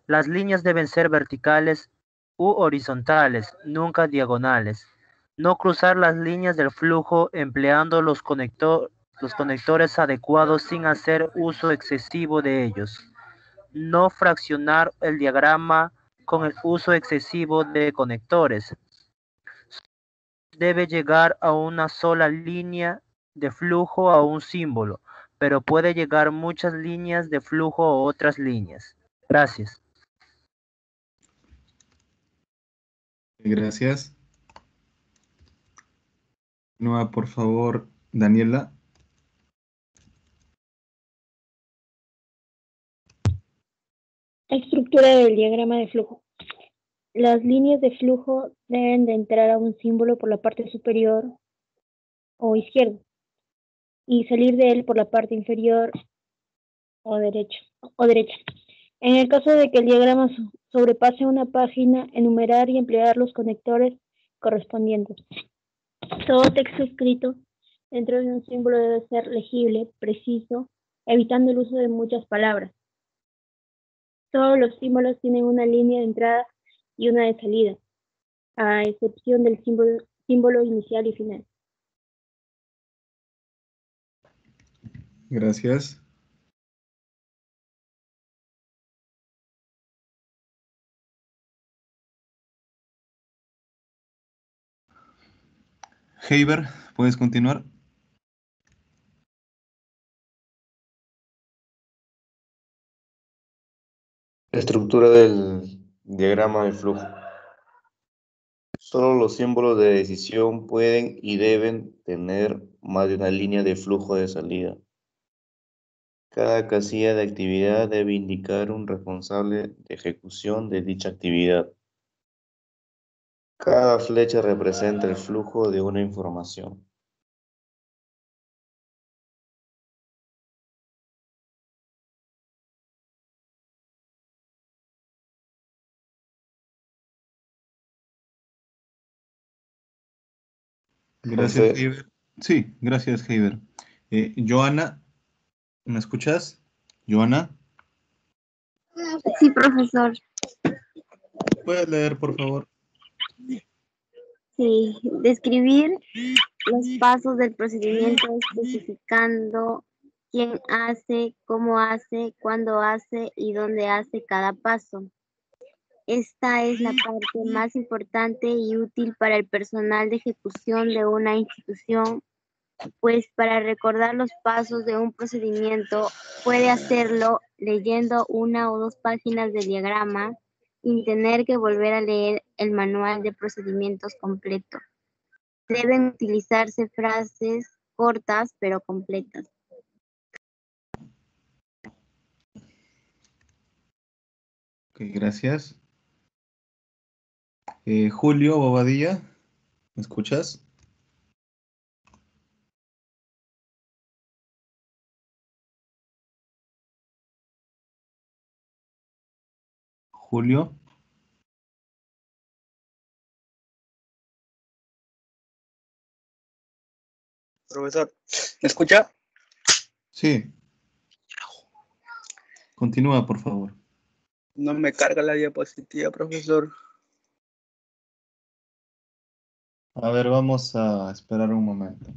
Las líneas deben ser verticales u horizontales, nunca diagonales. No cruzar las líneas del flujo empleando los conectores adecuados sin hacer uso excesivo de ellos. No fraccionar el diagrama con el uso excesivo de conectores. Debe llegar a una sola línea de flujo a un símbolo, pero puede llegar muchas líneas de flujo o otras líneas. Gracias. Gracias. Continúa, por favor, Daniela. Estructura del diagrama de flujo. Las líneas de flujo deben de entrar a un símbolo por la parte superior o izquierda y salir de él por la parte inferior o derecha. En el caso de que el diagrama sobrepase una página, enumerar y emplear los conectores correspondientes. Todo texto escrito dentro de un símbolo debe ser legible, preciso, evitando el uso de muchas palabras. Todos los símbolos tienen una línea de entrada y una de salida, a excepción del símbolo inicial y final. Gracias. Heiber, ¿puedes continuar? Estructura del diagrama de flujo. Solo los símbolos de decisión pueden y deben tener más de una línea de flujo de salida. Cada casilla de actividad debe indicar un responsable de ejecución de dicha actividad. Cada flecha representa el flujo de una información. Gracias, Heiber. Sí, gracias, Heiber. Joana, ¿me escuchas? Joana. Sí, profesor. ¿Puedes leer, por favor? Sí, describir los pasos del procedimiento especificando quién hace, cómo hace, cuándo hace y dónde hace cada paso. Esta es la parte más importante y útil para el personal de ejecución de una institución, pues para recordar los pasos de un procedimiento puede hacerlo leyendo una o dos páginas del diagrama sin tener que volver a leer el manual de procedimientos completo. Deben utilizarse frases cortas pero completas. Ok, gracias. Julio Bobadilla, ¿me escuchas? Julio. Profesor, ¿me escucha? Sí. Continúa, por favor. No me carga la diapositiva, profesor. A ver, vamos a esperar un momento.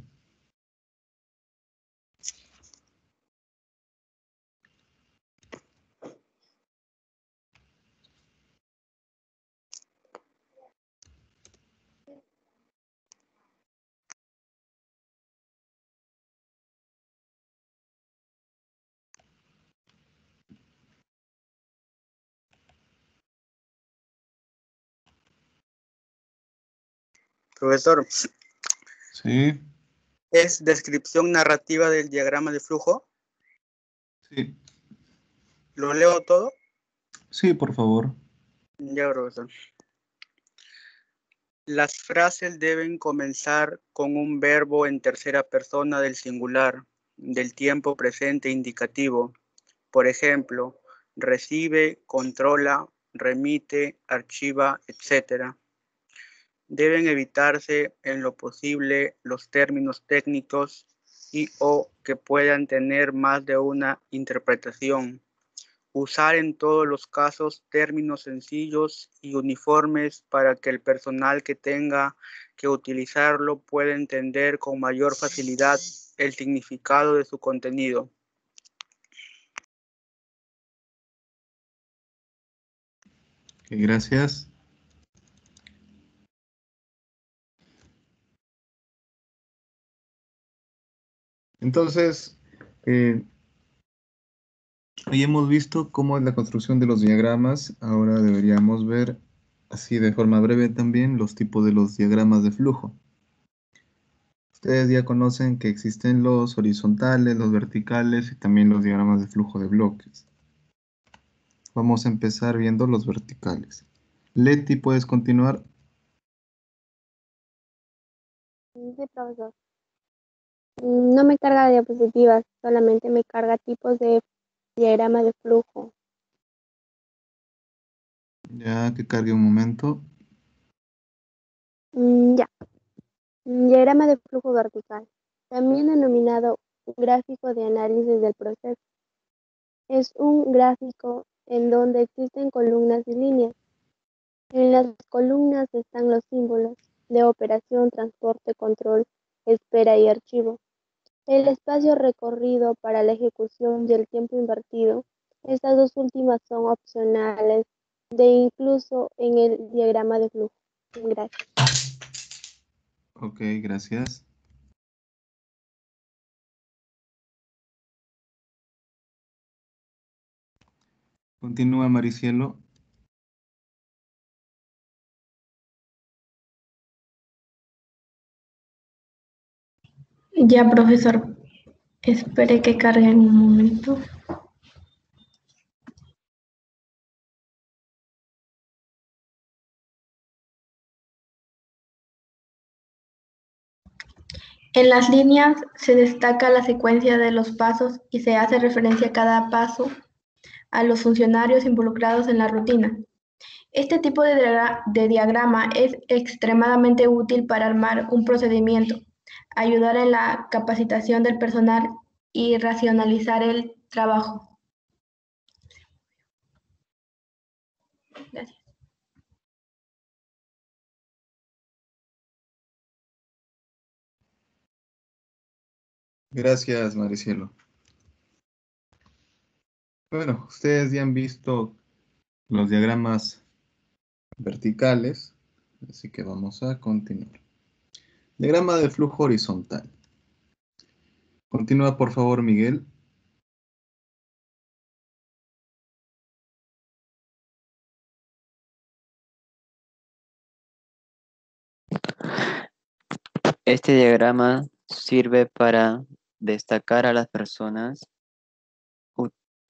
Profesor. Sí. ¿Es descripción narrativa del diagrama de flujo? Sí. ¿Lo leo todo? Sí, por favor. Ya, profesor. Las frases deben comenzar con un verbo en tercera persona del singular, del tiempo presente indicativo. Por ejemplo, recibe, controla, remite, archiva, etc. Deben evitarse en lo posible los términos técnicos y o que puedan tener más de una interpretación. Usar en todos los casos términos sencillos y uniformes para que el personal que tenga que utilizarlo pueda entender con mayor facilidad el significado de su contenido. Gracias. Entonces, hoy hemos visto cómo es la construcción de los diagramas. Ahora deberíamos ver, así de forma breve también, los tipos de los diagramas de flujo. Ustedes ya conocen que existen los horizontales, los verticales y también los diagramas de flujo de bloques. Vamos a empezar viendo los verticales. Leti, ¿puedes continuar? Sí, profesor. No me carga diapositivas, solamente me carga tipos de diagrama de flujo. Ya que cargue un momento. Ya. Diagrama de flujo vertical, también denominado gráfico de análisis del proceso. Es un gráfico en donde existen columnas y líneas. En las columnas están los símbolos de operación, transporte, control, espera y archivo. El espacio recorrido para la ejecución y el tiempo invertido. Estas dos últimas son opcionales de incluso en el diagrama de flujo. Gracias. Ok, gracias. Continúa, Maricielo. Ya, profesor. Espere que cargue en un momento. En las líneas se destaca la secuencia de los pasos y se hace referencia a cada paso a los funcionarios involucrados en la rutina. Este tipo de diagrama es extremadamente útil para armar un procedimiento, ayudar en la capacitación del personal y racionalizar el trabajo. Gracias. Gracias, Maricielo. Bueno, ustedes ya han visto los diagramas verticales, así que vamos a continuar. Diagrama de flujo horizontal. Continúa, por favor, Miguel. Este diagrama sirve para destacar a las personas,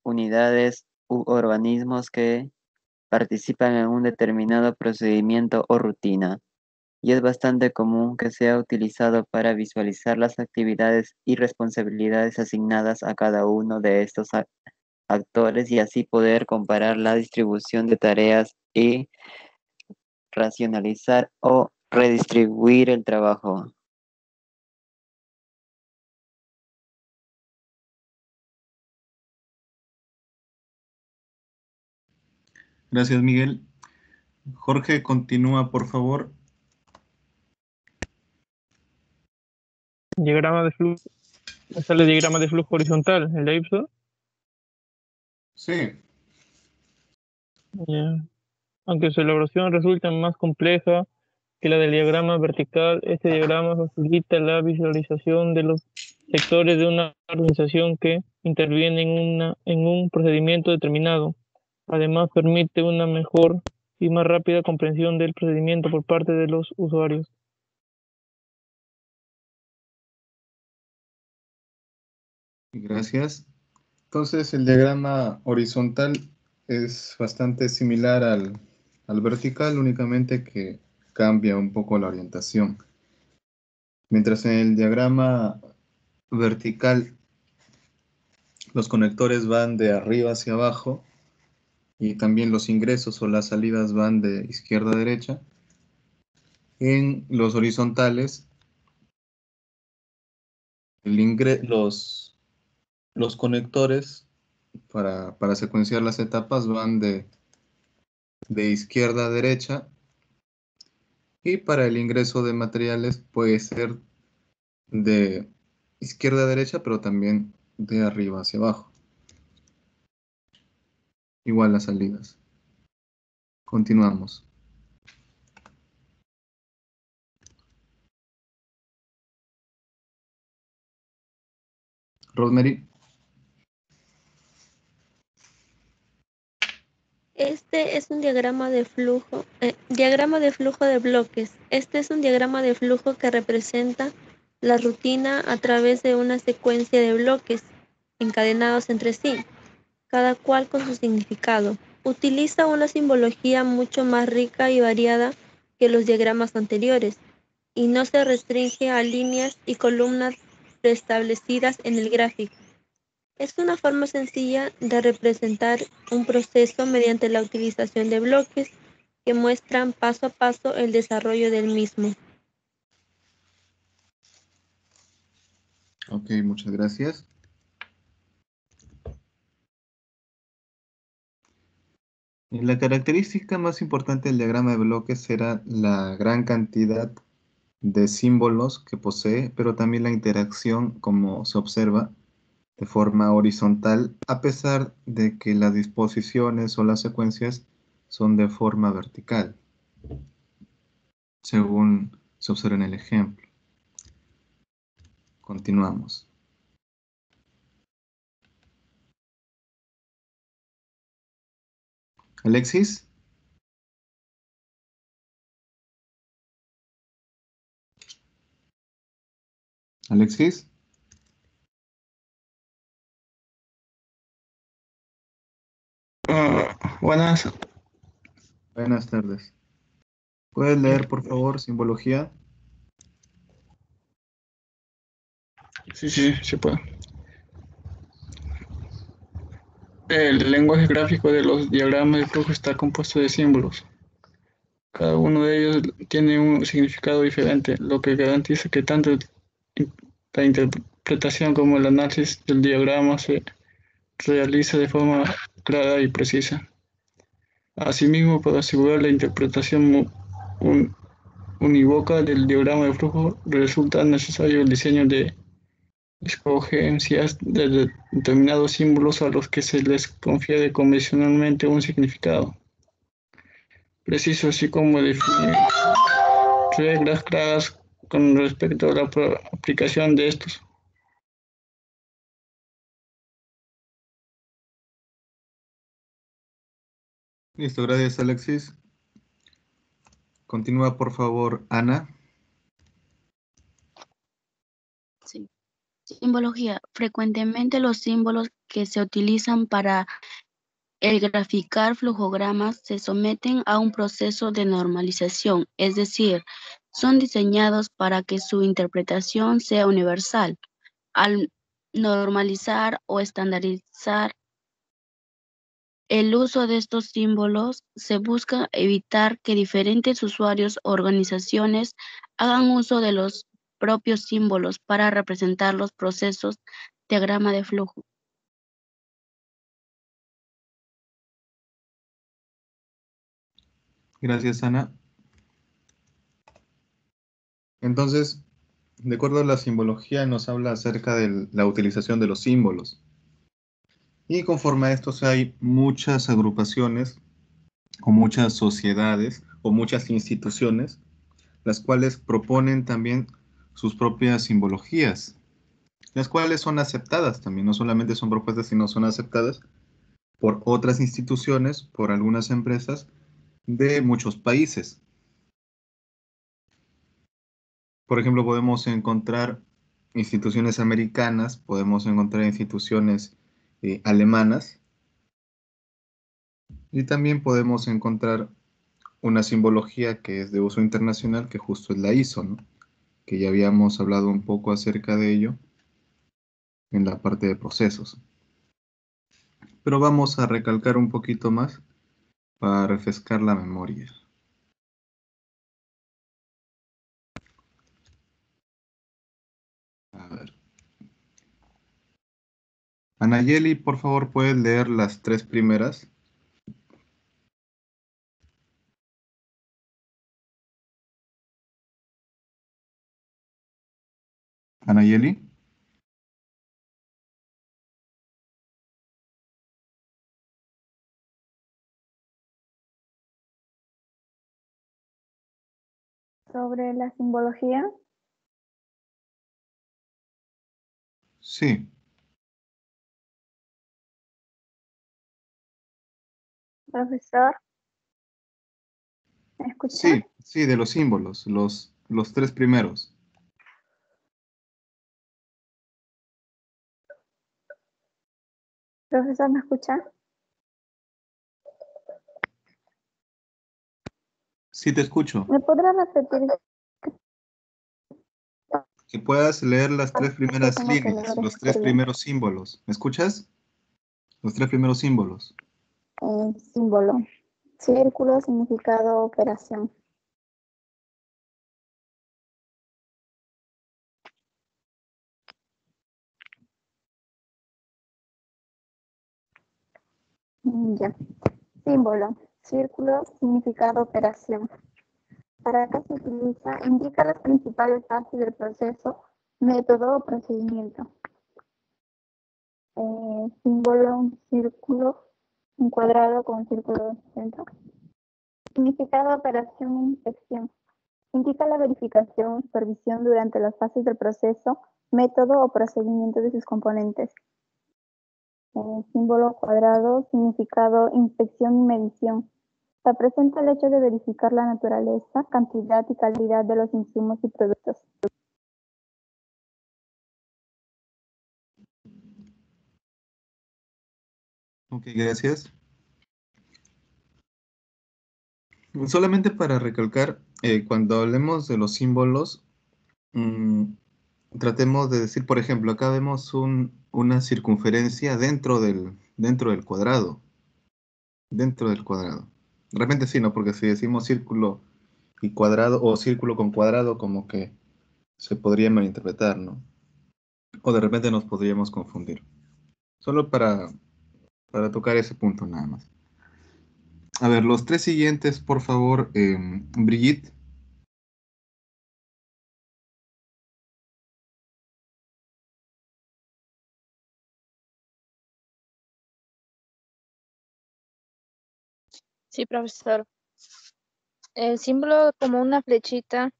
unidades u organismos que participan en un determinado procedimiento o rutina, y es bastante común que sea utilizado para visualizar las actividades y responsabilidades asignadas a cada uno de estos actores y así poder comparar la distribución de tareas y racionalizar o redistribuir el trabajo. Gracias, Miguel. Jorge, continúa, por favor. Diagrama de flujo. Me sale diagrama de flujo horizontal, el de Ipsos. Sí. Ya. Aunque su elaboración resulta más compleja que la del diagrama vertical, este diagrama facilita la visualización de los sectores de una organización que interviene en un procedimiento determinado. Además, permite una mejor y más rápida comprensión del procedimiento por parte de los usuarios. Gracias. Entonces, el diagrama horizontal es bastante similar al vertical, únicamente que cambia un poco la orientación. Mientras en el diagrama vertical los conectores van de arriba hacia abajo y también los ingresos o las salidas van de izquierda a derecha. En los horizontales, los conectores para secuenciar las etapas van de izquierda a derecha, y para el ingreso de materiales puede ser de izquierda a derecha, pero también de arriba hacia abajo. Igual las salidas. Continuamos. Rosemary. Este es un diagrama de flujo de bloques. Este es un diagrama de flujo que representa la rutina a través de una secuencia de bloques encadenados entre sí, cada cual con su significado. Utiliza una simbología mucho más rica y variada que los diagramas anteriores, y no se restringe a líneas y columnas preestablecidas en el gráfico. Es una forma sencilla de representar un proceso mediante la utilización de bloques que muestran paso a paso el desarrollo del mismo. Ok, muchas gracias. Y la característica más importante del diagrama de bloques será la gran cantidad de símbolos que posee, pero también la interacción, como se observa, de forma horizontal, a pesar de que las disposiciones o las secuencias son de forma vertical, según se observa en el ejemplo. Continuamos. Alexis. Alexis. Buenas. Buenas tardes. ¿Puedes leer, por favor, simbología? Sí, se puede. El lenguaje gráfico de los diagramas de flujo está compuesto de símbolos. Cada uno de ellos tiene un significado diferente, lo que garantiza que tanto la interpretación como el análisis del diagrama se realiza de forma clara y precisa. Asimismo, para asegurar la interpretación unívoca del diagrama de flujo, resulta necesario el diseño de escogencias de determinados símbolos a los que se les confiere convencionalmente un significado preciso, así como definir reglas claras con respecto a la aplicación de estos. Listo, gracias, Alexis. Continúa, por favor, Ana. Sí. Simbología. Frecuentemente los símbolos que se utilizan para el graficar flujogramas se someten a un proceso de normalización, es decir, son diseñados para que su interpretación sea universal. Al normalizar o estandarizar el uso de estos símbolos, se busca evitar que diferentes usuarios o organizaciones hagan uso de los propios símbolos para representar los procesos diagrama de flujo. Gracias, Ana. Entonces, de acuerdo a la simbología, nos habla acerca de la utilización de los símbolos. Y conforme a estos hay muchas agrupaciones o muchas sociedades o muchas instituciones, las cuales proponen también sus propias simbologías, las cuales son aceptadas también, no solamente son propuestas, sino son aceptadas por otras instituciones, por algunas empresas de muchos países. Por ejemplo, podemos encontrar instituciones americanas, podemos encontrar instituciones alemanas, y también podemos encontrar una simbología que es de uso internacional, que justo es la ISO, ¿no? Que ya habíamos hablado un poco acerca de ello en la parte de procesos. Pero vamos a recalcar un poquito más para refrescar la memoria. Anayeli, por favor, ¿puedes leer las 3 primeras? Anayeli. Sobre la simbología. Sí. Profesor, ¿me escucha? Sí, sí, de los símbolos, los 3 primeros. Profesor, ¿me escucha? Sí, te escucho. ¿Me podrá repetir? Que puedas leer las 3 primeras Tengo que líneas, leer los 3 esto bien. primeros símbolos. ¿Me escuchas? Los 3 primeros símbolos. Símbolo. Círculo, significado, operación. Ya. Símbolo. Círculo, significado, operación. ¿Para qué se utiliza? Indica las principales fases del proceso, método o procedimiento. Símbolo, un círculo, un cuadrado con un círculo en el centro. Significado, operación e inspección. Indica la verificación o supervisión durante las fases del proceso, método o procedimiento de sus componentes. Símbolo cuadrado, significado, inspección y medición. Representa el hecho de verificar la naturaleza, cantidad y calidad de los insumos y productos. Ok, gracias. Solamente para recalcar, cuando hablemos de los símbolos, tratemos de decir, por ejemplo, acá vemos una circunferencia dentro del cuadrado. Dentro del cuadrado. De repente sí, ¿no? Porque si decimos círculo y cuadrado o círculo con cuadrado, como que se podría malinterpretar, ¿no? O de repente nos podríamos confundir. Solo para tocar ese punto nada más. A ver, los 3 siguientes, por favor, Brigitte. Sí, profesor. El símbolo como una flechita,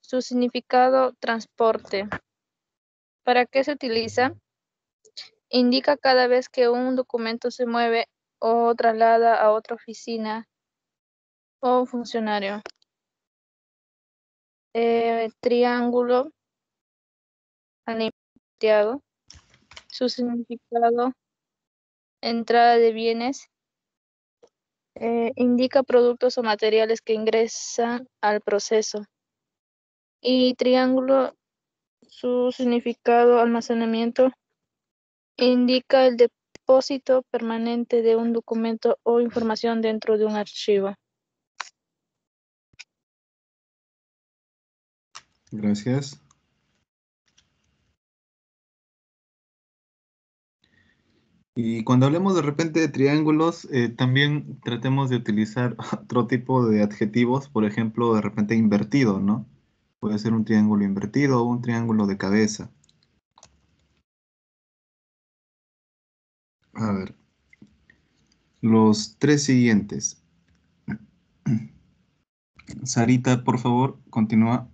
su significado transporte. ¿Para qué se utiliza? Indica cada vez que un documento se mueve o traslada a otra oficina o funcionario. Triángulo alineado, su significado, entrada de bienes, indica productos o materiales que ingresan al proceso. Y triángulo, su significado, almacenamiento, indica el depósito permanente de un documento o información dentro de un archivo. Gracias. Y cuando hablemos de repente de triángulos, también tratemos de utilizar otro tipo de adjetivos, por ejemplo, de repente invertido, ¿no? Puede ser un triángulo invertido o un triángulo de cabeza. A ver, los 3 siguientes. Sarita, por favor, continúa.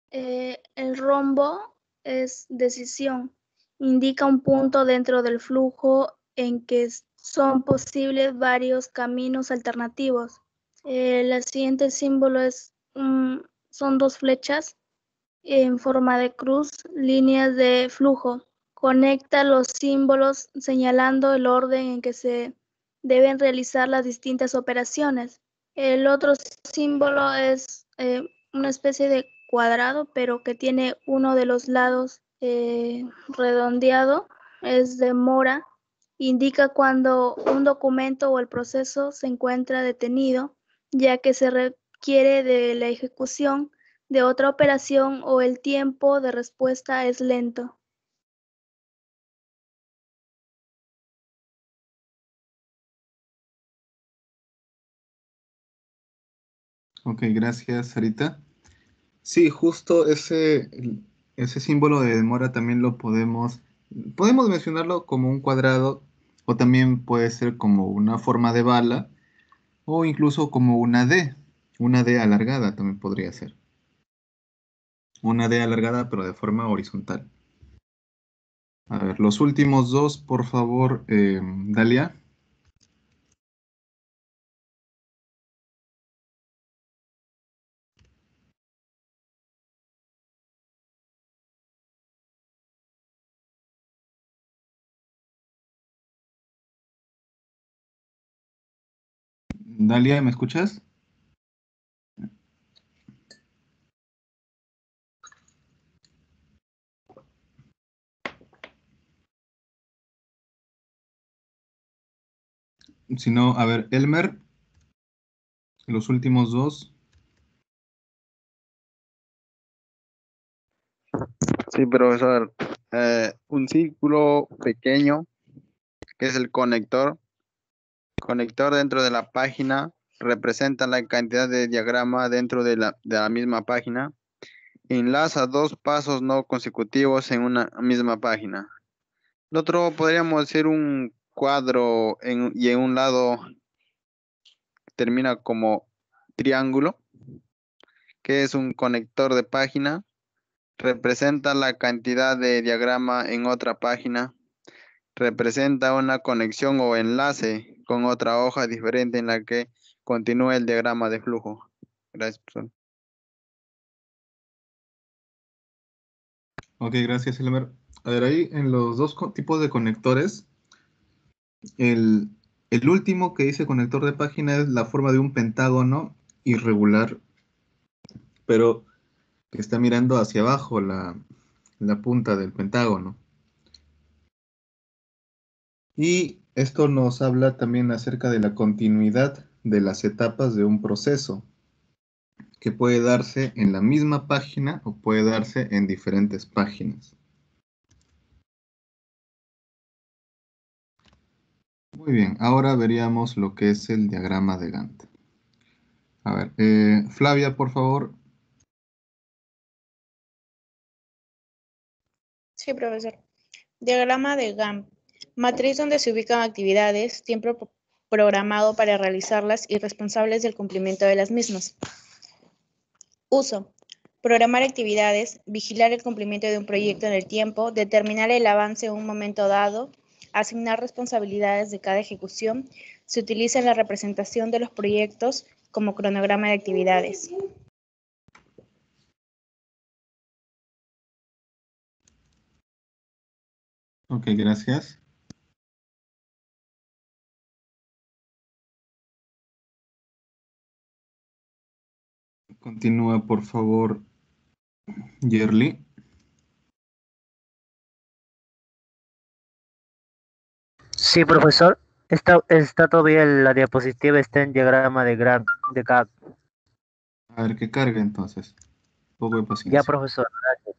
El rombo es decisión. Indica un punto dentro del flujo en que son posibles varios caminos alternativos. El siguiente símbolo son 2 flechas en forma de cruz, líneas de flujo. Conecta los símbolos señalando el orden en que se deben realizar las distintas operaciones. El otro símbolo es una especie de cuadrado, pero que tiene uno de los lados redondeado, es de mora. Indica cuando un documento o el proceso se encuentra detenido, ya que se requiere de la ejecución de otra operación o el tiempo de respuesta es lento. Ok, gracias, Sarita. Sí, justo ese símbolo de demora también lo podemos mencionarlo como un cuadrado o también puede ser como una forma de bala o incluso como una D alargada también podría ser. Una D alargada pero de forma horizontal. A ver, los últimos dos, por favor, Dalia. Dalia, ¿me escuchas? Si no, a ver, Elmer, los últimos dos. Sí, profesor. Un círculo pequeño, que es el conector. Conector dentro de la página representa la cantidad de diagrama dentro de la misma página. Enlaza dos pasos no consecutivos en una misma página. Nosotros podríamos decir un cuadro y en un lado termina como triángulo, que es un conector de página. Representa la cantidad de diagrama en otra página. Representa una conexión o enlace con otra hoja diferente en la que continúa el diagrama de flujo. Gracias, profesor. Ok, gracias, Elmer. A ver, ahí en los dos tipos de conectores, el, el último que dice conector de página es la forma de un pentágono irregular, pero que está mirando hacia abajo la punta del pentágono. Y esto nos habla también acerca de la continuidad de las etapas de un proceso, que puede darse en la misma página o puede darse en diferentes páginas. Muy bien, ahora veríamos lo que es el diagrama de Gantt. A ver, Flavia, por favor. Sí, profesor. Diagrama de Gantt. Matriz donde se ubican actividades, tiempo programado para realizarlas y responsables del cumplimiento de las mismas. Uso. Programar actividades, vigilar el cumplimiento de un proyecto en el tiempo, determinar el avance en un momento dado, asignar responsabilidades de cada ejecución. Se utiliza la representación de los proyectos como cronograma de actividades. Ok, gracias. Continúa, por favor, Yerli. Sí, profesor. Está todavía la diapositiva, está en diagrama de Gantt. A ver, que cargue entonces. Un poco de Ya, paciencia. profesor. Gracias.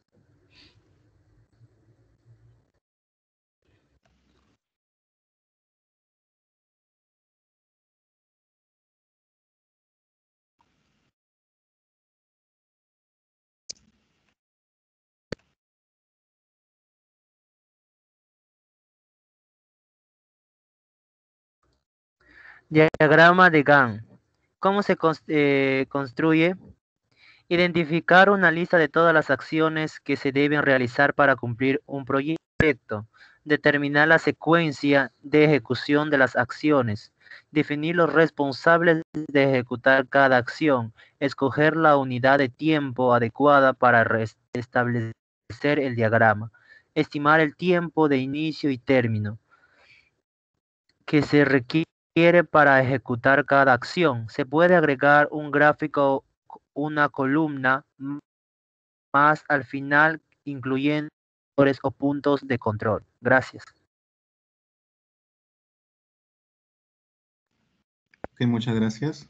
Diagrama de Gantt. ¿Cómo se construye? Identificar una lista de todas las acciones que se deben realizar para cumplir un proyecto. Determinar la secuencia de ejecución de las acciones. Definir los responsables de ejecutar cada acción. Escoger la unidad de tiempo adecuada para establecer el diagrama. Estimar el tiempo de inicio y término que se requiere para ejecutar cada acción. Se puede agregar un gráfico, una columna más al final, incluyendo factores o puntos de control. Gracias. Ok, muchas gracias.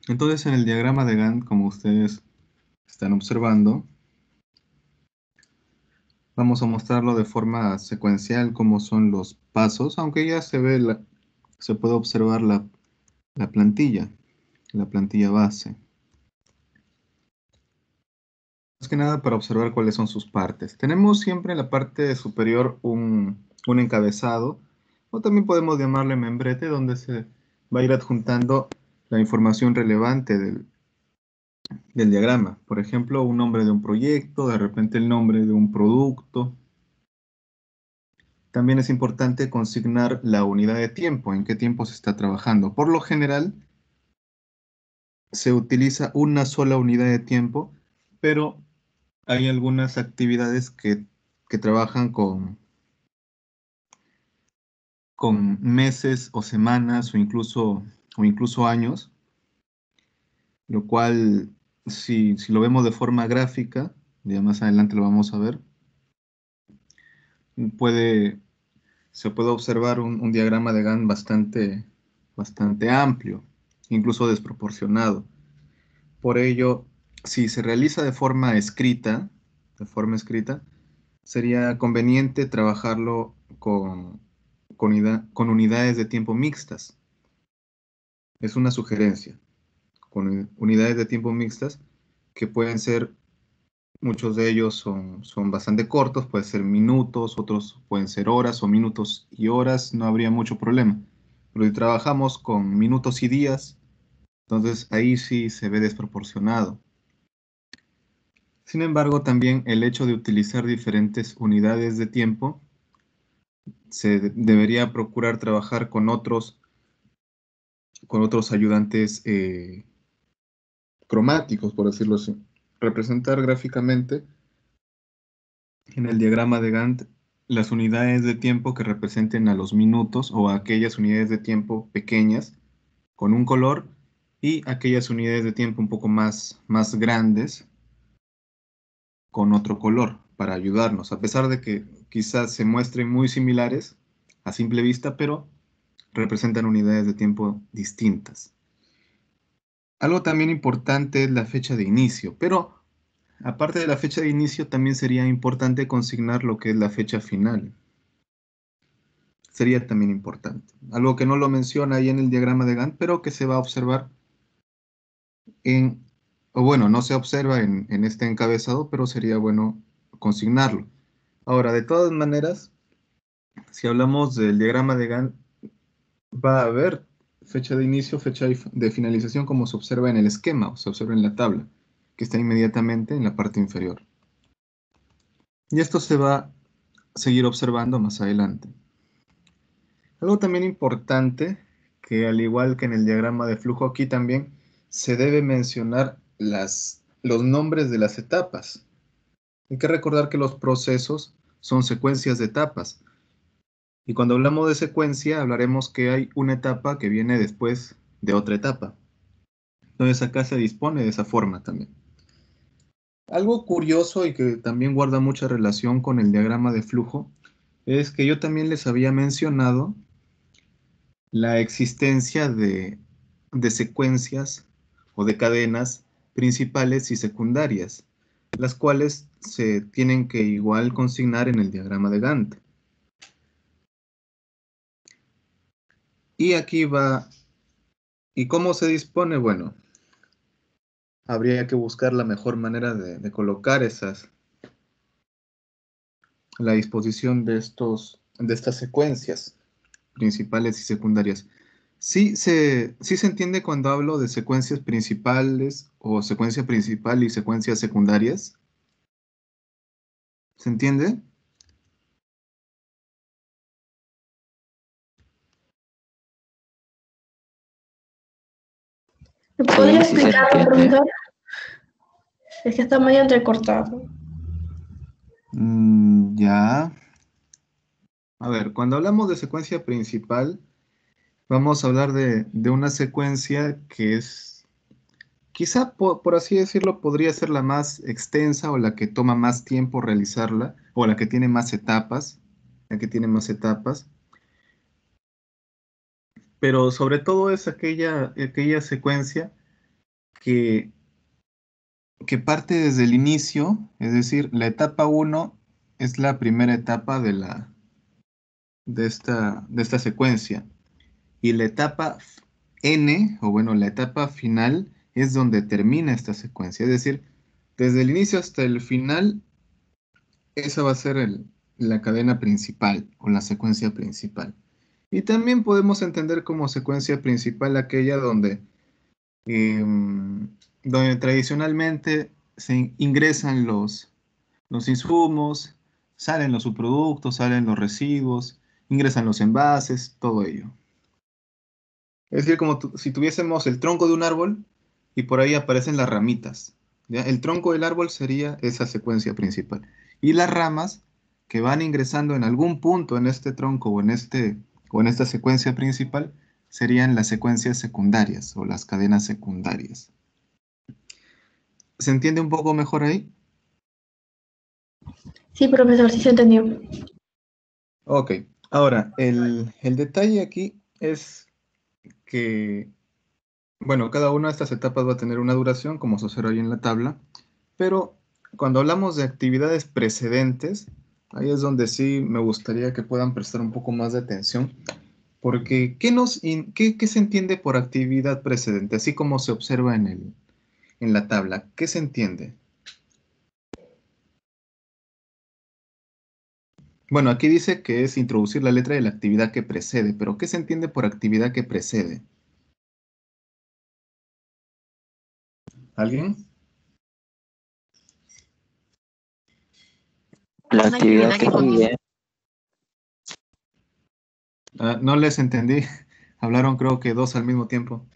Entonces, en el diagrama de Gantt, como ustedes están observando, Vamos a mostrarlo de forma secuencial, cómo son los pasos, aunque ya se puede observar la plantilla base. Más que nada para observar cuáles son sus partes. Tenemos siempre en la parte superior un encabezado, o también podemos llamarle membrete, donde se va a ir adjuntando la información relevante del diagrama. Por ejemplo, un nombre de un proyecto, de repente el nombre de un producto. También es importante consignar la unidad de tiempo, en qué tiempo se está trabajando. Por lo general, se utiliza una sola unidad de tiempo, pero hay algunas actividades que trabajan con meses o semanas o incluso años, lo cual, si lo vemos de forma gráfica, ya más adelante lo vamos a ver, se puede observar un diagrama de Gantt bastante amplio, incluso desproporcionado. Por ello, si se realiza de forma escrita, sería conveniente trabajarlo con unidades de tiempo mixtas. Es una sugerencia, con unidades de tiempo mixtas que pueden ser, muchos de ellos son bastante cortos, pueden ser minutos, otros pueden ser horas o minutos y horas, no habría mucho problema. Pero si trabajamos con minutos y días, entonces ahí sí se ve desproporcionado. Sin embargo, también el hecho de utilizar diferentes unidades de tiempo, se debería procurar trabajar con otros ayudantes cromáticos, por decirlo así. Representar gráficamente en el diagrama de Gantt las unidades de tiempo que representen a los minutos o a aquellas unidades de tiempo pequeñas con un color y aquellas unidades de tiempo un poco más grandes con otro color para ayudarnos, a pesar de que quizás se muestren muy similares a simple vista, pero representan unidades de tiempo distintas. Algo también importante es la fecha de inicio, pero aparte de la fecha de inicio también sería importante consignar lo que es la fecha final. Sería también importante. Algo que no lo menciona ahí en el diagrama de Gantt, pero que se va a observar no se observa en este encabezado, pero sería bueno consignarlo. Ahora, de todas maneras, si hablamos del diagrama de Gantt, va a haber fecha de inicio, fecha de finalización, como se observa en el esquema, o se observa en la tabla, que está inmediatamente en la parte inferior. Y esto se va a seguir observando más adelante. Algo también importante, que al igual que en el diagrama de flujo, aquí también se debe mencionar los nombres de las etapas. Hay que recordar que los procesos son secuencias de etapas. Y cuando hablamos de secuencia, hablaremos que hay una etapa que viene después de otra etapa. Entonces acá se dispone de esa forma también. Algo curioso y que también guarda mucha relación con el diagrama de flujo es que yo también les había mencionado la existencia de secuencias o de cadenas principales y secundarias, las cuales se tienen que igual consignar en el diagrama de Gantt. Y aquí va, ¿y cómo se dispone? Bueno, habría que buscar la mejor manera de colocar la disposición de estas secuencias principales y secundarias. Sí se entiende cuando hablo de secuencias principales o secuencia principal y secuencias secundarias. ¿Se entiende? ¿Me podría Sí, sí se explicarlo, entiende. profesor? Es que está medio entrecortado. Ya. A ver, cuando hablamos de secuencia principal, vamos a hablar de una secuencia que es, quizá por así decirlo, podría ser la más extensa o la que toma más tiempo realizarla, o la que tiene más etapas, pero sobre todo es aquella secuencia que parte desde el inicio, es decir, la etapa 1 es la primera etapa de esta secuencia. Y la etapa N, o bueno, la etapa final, es donde termina esta secuencia. Es decir, desde el inicio hasta el final, esa va a ser la cadena principal o la secuencia principal. Y también podemos entender como secuencia principal aquella donde tradicionalmente se ingresan los insumos, salen los subproductos, salen los residuos, ingresan los envases, todo ello. Es decir, como si tuviésemos el tronco de un árbol y por ahí aparecen las ramitas, ¿ya? El tronco del árbol sería esa secuencia principal. Y las ramas que van ingresando en algún punto en este tronco o en esta secuencia principal serían las secuencias secundarias o las cadenas secundarias. ¿Se entiende un poco mejor ahí? Sí, profesor, sí se entendió. Ok, ahora, el detalle aquí es que, bueno, cada una de estas etapas va a tener una duración, como se observa ahí en la tabla, pero cuando hablamos de actividades precedentes, ahí es donde sí me gustaría que puedan prestar un poco más de atención, porque ¿qué se entiende por actividad precedente? Así como se observa en la tabla, ¿qué se entiende? Bueno, aquí dice que es introducir la letra de la actividad que precede, pero ¿qué se entiende por actividad que precede? ¿Alguien? La actividad que sigue. No les entendí. Hablaron creo que dos al mismo tiempo.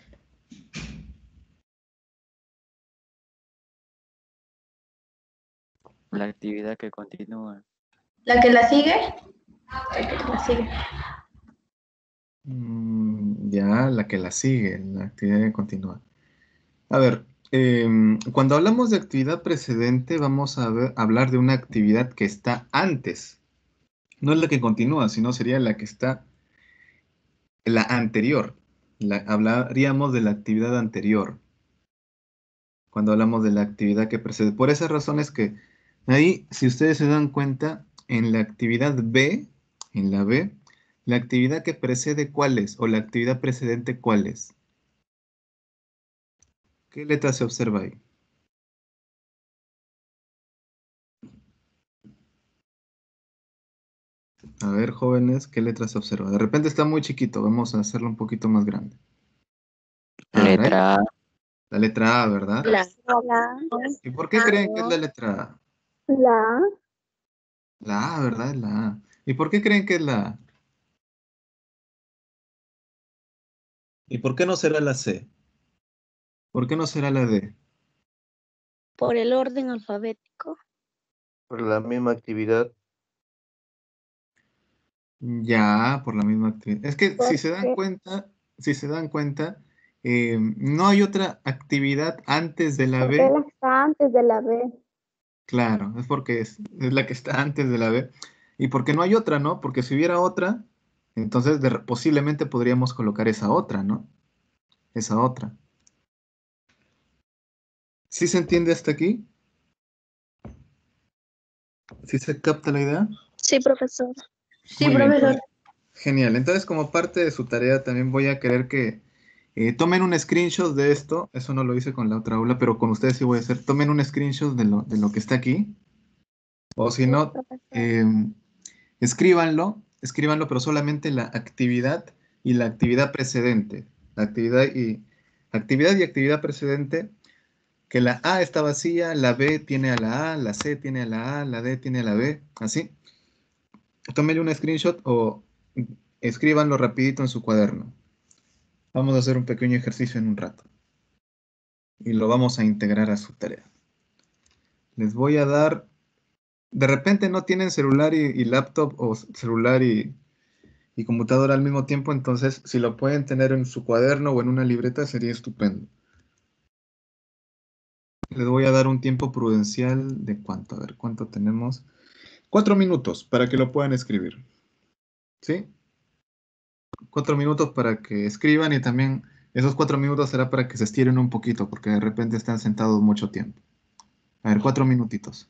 La actividad que continúa. ¿La que la sigue? La que la sigue. Ya, la que la sigue, la actividad que continúa. A ver, cuando hablamos de actividad precedente, vamos a hablar de una actividad que está antes. No es la que continúa, sino sería la que está, la anterior. Hablaríamos de la actividad anterior. Cuando hablamos de la actividad que precede. Por esas razones que ahí, si ustedes se dan cuenta, en la actividad B, en la B, la actividad que precede, ¿cuál es? O la actividad precedente, ¿cuál es? ¿Qué letra se observa ahí? A ver, jóvenes, ¿qué letra se observa? De repente está muy chiquito, vamos a hacerlo un poquito más grande. Letra A. La letra A, ¿verdad? La ¿Y por qué creen que es la letra A? La La A, ¿verdad? Es la A. ¿Y por qué creen que es la A? ¿Y por qué no será la C? ¿Por qué no será la D? Por el orden alfabético. Por la misma actividad. Ya, por la misma actividad. Es que si se dan cuenta, no hay otra actividad antes de la porque B. la está antes de la B. Claro, es porque es la que está antes de la B. Y porque no hay otra, ¿no? Porque si hubiera otra, entonces posiblemente podríamos colocar esa otra, ¿no? Esa otra. ¿Sí se entiende hasta aquí? ¿Sí se capta la idea? Sí, profesor. Sí, Muy bien. profesor. Genial. Entonces, como parte de su tarea, también voy a querer que tomen un screenshot de esto. Eso no lo hice con la otra aula, pero con ustedes sí voy a hacer. Tomen un screenshot de lo que está aquí. O si no, escríbanlo, pero solamente la actividad y la actividad precedente. Actividad y actividad precedente, que la A está vacía, la B tiene a la A, la C tiene a la A, la D tiene a la B, así. Tómenle un screenshot o escríbanlo rapidito en su cuaderno. Vamos a hacer un pequeño ejercicio en un rato. Y lo vamos a integrar a su tarea. Les voy a dar... De repente no tienen celular y laptop o celular y computadora al mismo tiempo, entonces si lo pueden tener en su cuaderno o en una libreta sería estupendo. Les voy a dar un tiempo prudencial de cuánto, a ver, ¿cuánto tenemos? 4 minutos para que lo puedan escribir. ¿Sí? 4 minutos para que escriban y también esos 4 minutos será para que se estiren un poquito porque de repente están sentados mucho tiempo. A ver, 4 minutitos.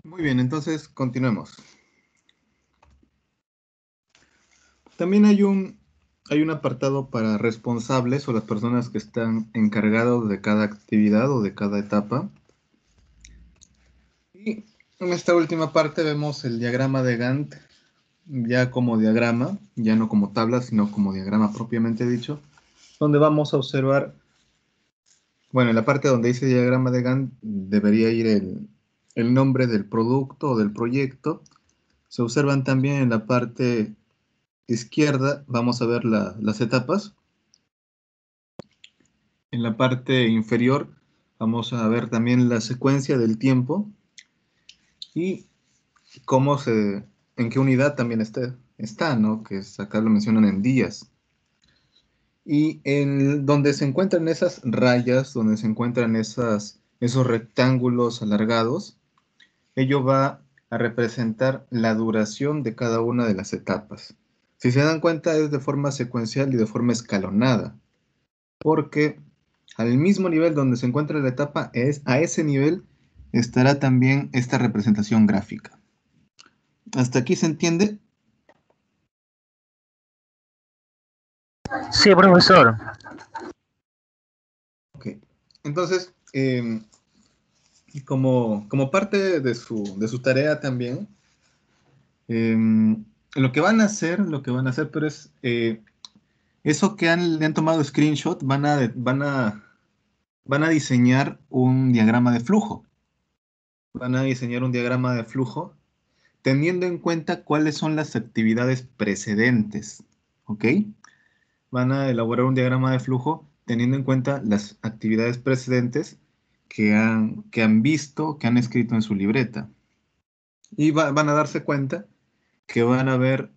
Muy bien, entonces continuemos. También hay un apartado para responsables o las personas que están encargados de cada actividad o de cada etapa. Y en esta última parte vemos el diagrama de Gantt ya como diagrama, ya no como tabla, sino como diagrama propiamente dicho, donde vamos a observar, bueno, en la parte donde dice diagrama de Gantt debería ir el nombre del producto o del proyecto. Se observan también en la parte izquierda, vamos a ver las etapas. En la parte inferior vamos a ver también la secuencia del tiempo y en qué unidad también está, ¿no? Que acá lo mencionan en días. Y donde se encuentran esas rayas, donde se encuentran esos rectángulos alargados, ello va a representar la duración de cada una de las etapas. Si se dan cuenta, es de forma secuencial y de forma escalonada, porque al mismo nivel donde se encuentra la etapa, a ese nivel estará también esta representación gráfica. ¿Hasta aquí se entiende? Sí, profesor. Ok. Entonces, como parte de su tarea también, lo que van a hacer, pero es eso que le han tomado screenshot, van a diseñar un diagrama de flujo. Van a diseñar un diagrama de flujo teniendo en cuenta cuáles son las actividades precedentes, ¿ok? Van a elaborar un diagrama de flujo teniendo en cuenta las actividades precedentes que han visto, que han escrito en su libreta. Y van a darse cuenta que van a haber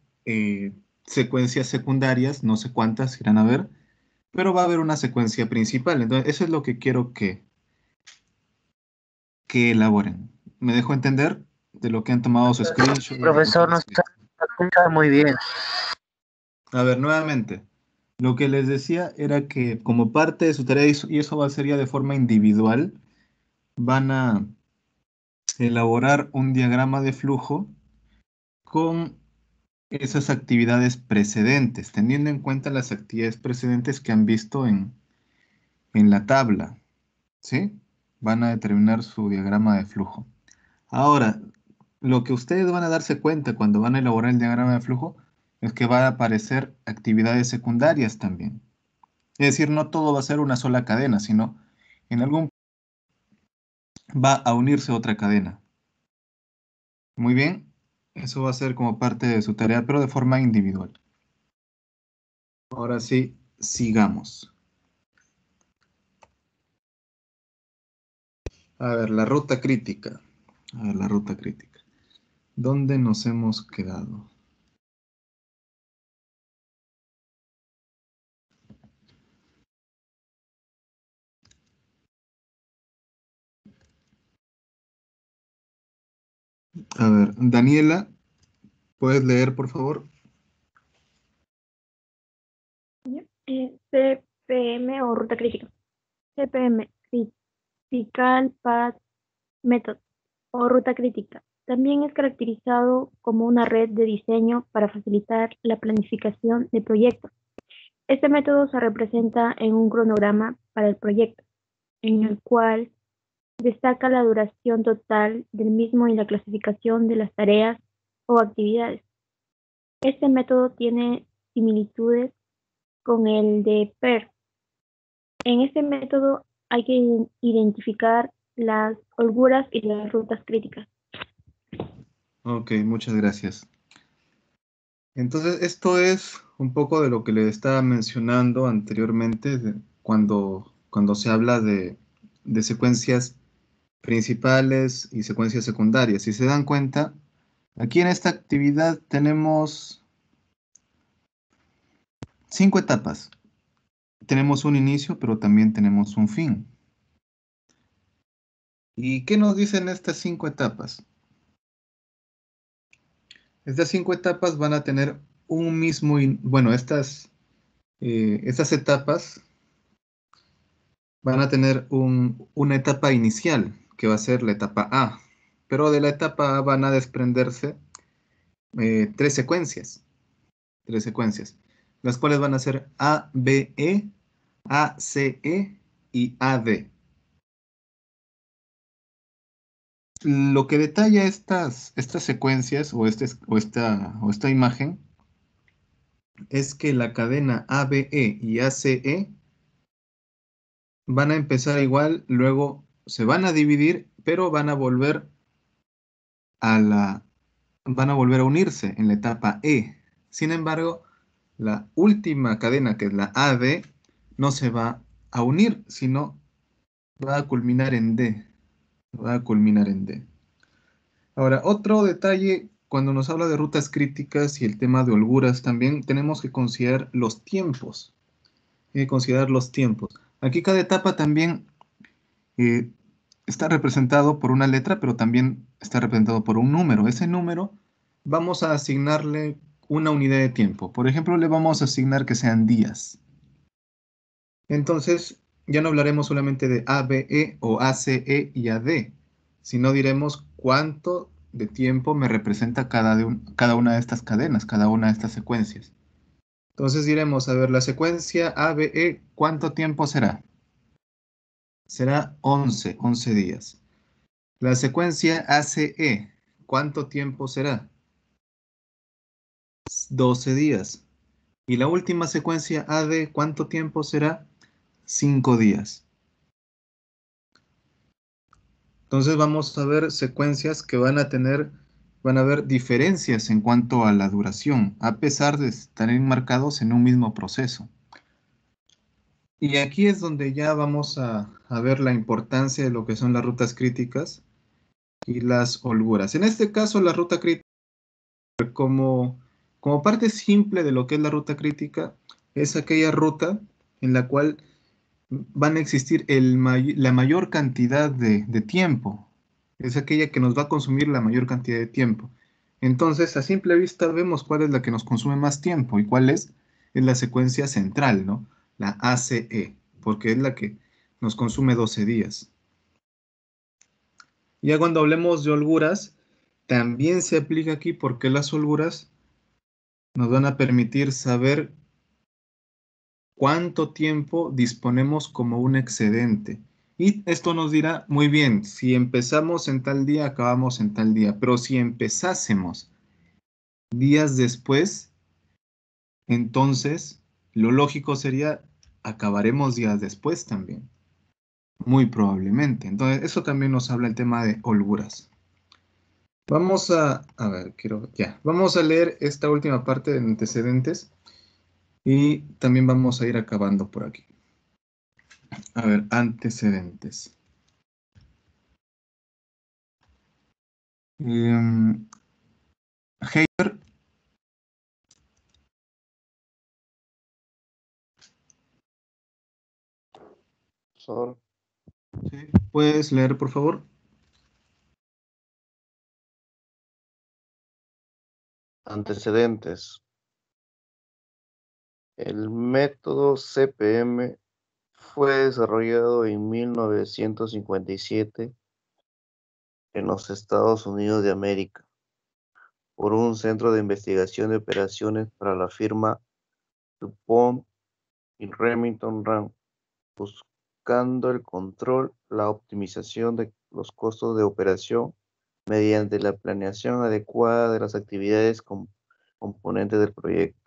secuencias secundarias, no sé cuántas irán a ver, pero va a haber una secuencia principal. Entonces, eso es lo que quiero que elaboren. ¿Me dejo entender de lo que han tomado su screenshot? Profesor, no se escucha muy bien. A ver, nuevamente. Lo que les decía era que como parte de su tarea, y eso va a ser ya de forma individual, van a elaborar un diagrama de flujo con esas actividades precedentes, teniendo en cuenta las actividades precedentes que han visto en la tabla, ¿sí? Van a determinar su diagrama de flujo. Ahora, lo que ustedes van a darse cuenta cuando van a elaborar el diagrama de flujo es que van a aparecer actividades secundarias también. Es decir, no todo va a ser una sola cadena, sino en algún va a unirse otra cadena. Muy bien, eso va a ser como parte de su tarea, pero de forma individual. Ahora sí, sigamos. A ver, la ruta crítica. A ver, la ruta crítica. ¿Dónde nos hemos quedado? A ver, Daniela, ¿puedes leer, por favor? CPM o ruta crítica. CPM, Critical Path Method o ruta crítica. También es caracterizado como una red de diseño para facilitar la planificación de proyectos. Este método se representa en un cronograma para el proyecto, en el cual destaca la duración total del mismo y la clasificación de las tareas o actividades. Este método tiene similitudes con el de PER. En este método hay que identificar las holguras y las rutas críticas. Ok, muchas gracias. Entonces, esto es un poco de lo que le estaba mencionando anteriormente, cuando se habla de secuencias principales y secuencias secundarias. Si se dan cuenta, aquí en esta actividad tenemos 5 etapas. Tenemos un inicio, pero también tenemos un fin. ¿Y qué nos dicen estas 5 etapas? Estas 5 etapas van a tener un mismo, bueno, estas etapas van a tener una etapa inicial, que va a ser la etapa A. pero de la etapa A van a desprenderse tres secuencias, las cuales van a ser ABE, ACE y AD. Lo que detalla estas secuencias o esta imagen es que la cadena ABE y ACE van a empezar igual, luego se van a dividir, pero van a volver a unirse en la etapa E. Sin embargo, la última cadena, que es la AD, no se va a unir, sino va a culminar en D. Ahora, otro detalle, cuando nos habla de rutas críticas y el tema de holguras, también tenemos que considerar los tiempos. Aquí cada etapa también está representado por una letra, pero también está representado por un número. Ese número vamos a asignarle una unidad de tiempo. Por ejemplo, le vamos a asignar que sean días. Entonces, ya no hablaremos solamente de ABE o ACE y AD, sino diremos cuánto de tiempo me representa cada una de estas cadenas, cada una de estas secuencias. Entonces diremos, a ver, la secuencia ABE, ¿cuánto tiempo será? Será 11 días. La secuencia ACE, ¿cuánto tiempo será? 12 días. Y la última secuencia AD, ¿cuánto tiempo será? 5 días. Entonces vamos a ver secuencias que van a haber diferencias en cuanto a la duración, a pesar de estar enmarcados en un mismo proceso. Y aquí es donde ya vamos a ver la importancia de lo que son las rutas críticas y las holguras. En este caso, la ruta crítica, como parte simple de lo que es la ruta crítica, es aquella ruta en la cual van a existir la mayor cantidad de tiempo. Es aquella que nos va a consumir la mayor cantidad de tiempo. Entonces, a simple vista vemos cuál es la que nos consume más tiempo y cuál es la secuencia central, ¿no? La ACE, porque es la que nos consume 12 días. Ya cuando hablemos de holguras, también se aplica aquí porque las holguras nos van a permitir saber cuánto tiempo disponemos como un excedente. Y esto nos dirá, muy bien, si empezamos en tal día, acabamos en tal día. Pero si empezásemos días después, entonces lo lógico sería, acabaremos días después también. Muy probablemente. Entonces, eso también nos habla el tema de holguras. Vamos a ver, vamos a leer esta última parte de antecedentes y también vamos a ir acabando por aquí. A ver, antecedentes. Heiber. Profesor. Sí, ¿puedes leer, por favor? Antecedentes. El método CPM fue desarrollado en 1957 en los Estados Unidos de América por un centro de investigación de operaciones para la firma DuPont y Remington Rand, buscando el control, la optimización de los costos de operación mediante la planeación adecuada de las actividades componentes del proyecto.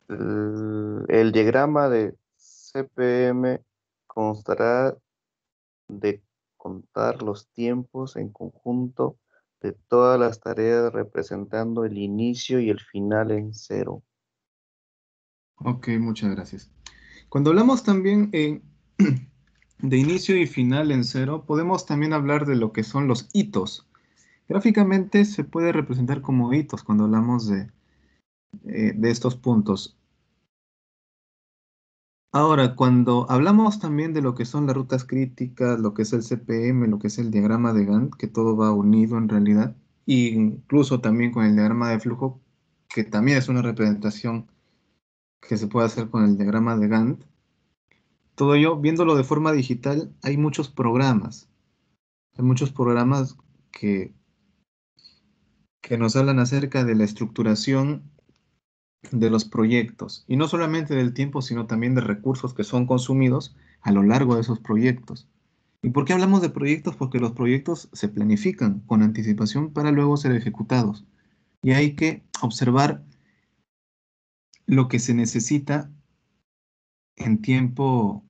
El diagrama de CPM constará de contar los tiempos en conjunto de todas las tareas representando el inicio y el final en cero. Ok, muchas gracias. Cuando hablamos también de inicio y final en cero, podemos también hablar de lo que son los hitos. Gráficamente se puede representar como hitos cuando hablamos de estos puntos. Ahora, cuando hablamos también de lo que son las rutas críticas, lo que es el CPM, lo que es el diagrama de Gantt, que todo va unido en realidad, e incluso también con el diagrama de flujo, que también es una representación que se puede hacer con el diagrama de Gantt. Todo ello, viéndolo de forma digital, hay muchos programas. Hay muchos programas que nos hablan acerca de la estructuración de los proyectos, y no solamente del tiempo, sino también de recursos que son consumidos a lo largo de esos proyectos. ¿Y por qué hablamos de proyectos? Porque los proyectos se planifican con anticipación para luego ser ejecutados. Y hay que observar lo que se necesita en tiempo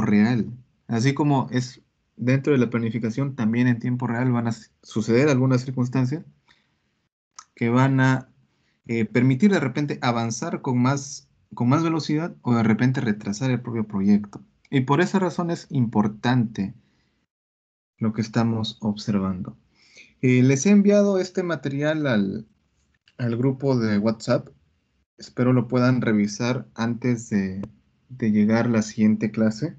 real. Así como es dentro de la planificación, también en tiempo real van a suceder algunas circunstancias que van a permitir de repente avanzar con más velocidad o de repente retrasar el propio proyecto. Y por esa razón es importante lo que estamos observando. Les he enviado este material al grupo de WhatsApp. Espero lo puedan revisar antes de llegar la siguiente clase.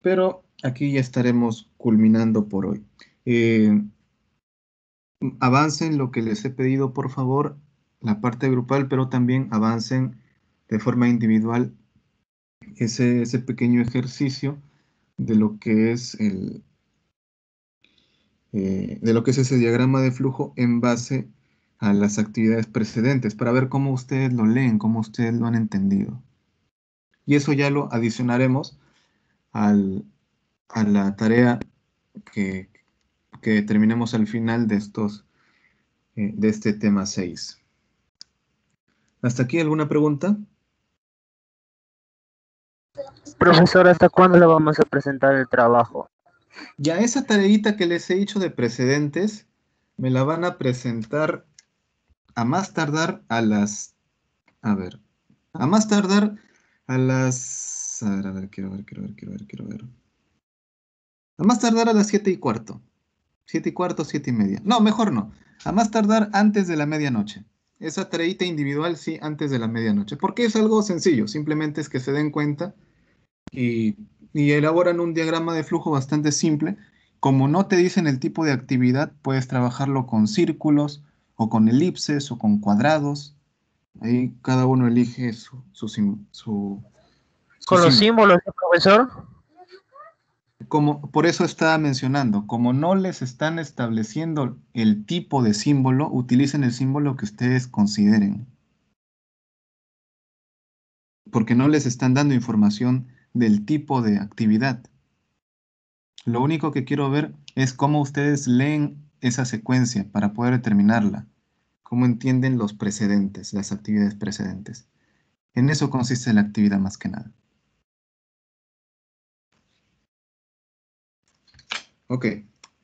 Pero aquí ya estaremos culminando por hoy. Avancen lo que les he pedido, por favor, la parte grupal, pero también avancen de forma individual ese pequeño ejercicio de lo que es ese diagrama de flujo en base a las actividades precedentes, para ver cómo ustedes lo leen, cómo ustedes lo han entendido. Y eso ya lo adicionaremos a la tarea que terminemos al final de este tema 6. ¿Hasta aquí alguna pregunta? Profesor, ¿hasta cuándo le vamos a presentar el trabajo? Ya esa tareita que les he dicho de precedentes, me la van a presentar a más tardar a las... A ver, a más tardar a las... A ver, quiero ver. A más tardar a las 7:15. 7:15, 7:30. No, mejor no. A más tardar antes de la medianoche. Esa tareita individual, sí, antes de la medianoche. Porque es algo sencillo. Simplemente es que se den cuenta y elaboran un diagrama de flujo bastante simple. Como no te dicen el tipo de actividad, puedes trabajarlo con círculos, o con elipses, o con cuadrados. Ahí cada uno elige ¿Con los símbolos, profesor? Por eso estaba mencionando, como no les están estableciendo el tipo de símbolo, utilicen el símbolo que ustedes consideren. Porque no les están dando información del tipo de actividad. Lo único que quiero ver es cómo ustedes leen esa secuencia para poder determinarla. Cómo entienden los precedentes, las actividades precedentes. En eso consiste la actividad más que nada. Ok,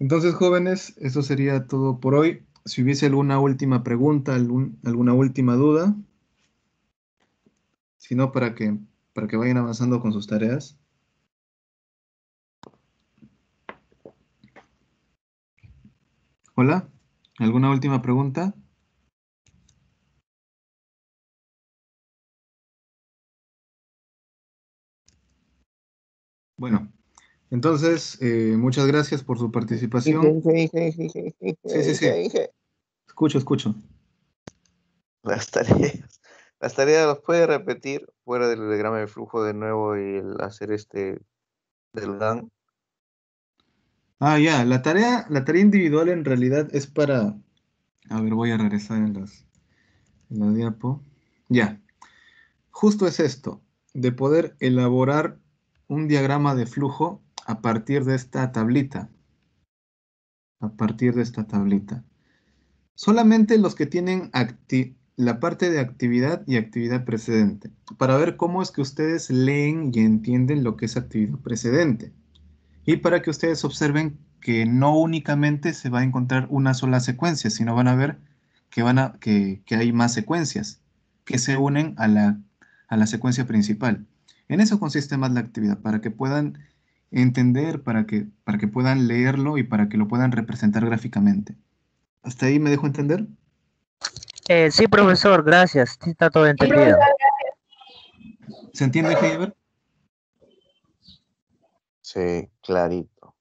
entonces jóvenes, eso sería todo por hoy. Si hubiese alguna última pregunta, alguna última duda, si no, para que vayan avanzando con sus tareas. Hola, ¿alguna última pregunta? Bueno, entonces, muchas gracias por su participación. Sí. Escucho. Las tareas las puede repetir fuera del diagrama de flujo de nuevo y el hacer del GAN. Ah, ya, la tarea individual en realidad es para... A ver, voy a regresar en la diapo. Ya, justo es esto, de poder elaborar un diagrama de flujo a partir de esta tablita. Solamente los que tienen la parte de actividad y actividad precedente, para ver cómo es que ustedes leen y entienden lo que es actividad precedente. Y para que ustedes observen que no únicamente se va a encontrar una sola secuencia, sino van a ver que hay más secuencias que se unen a la secuencia principal. En eso consiste más la actividad, para que puedan entender, para que puedan leerlo y para que lo puedan representar gráficamente. ¿Hasta ahí me dejo entender? Sí, profesor, gracias. Sí, está todo entendido. ¿Se entiende, Heiber? Sí, clarito.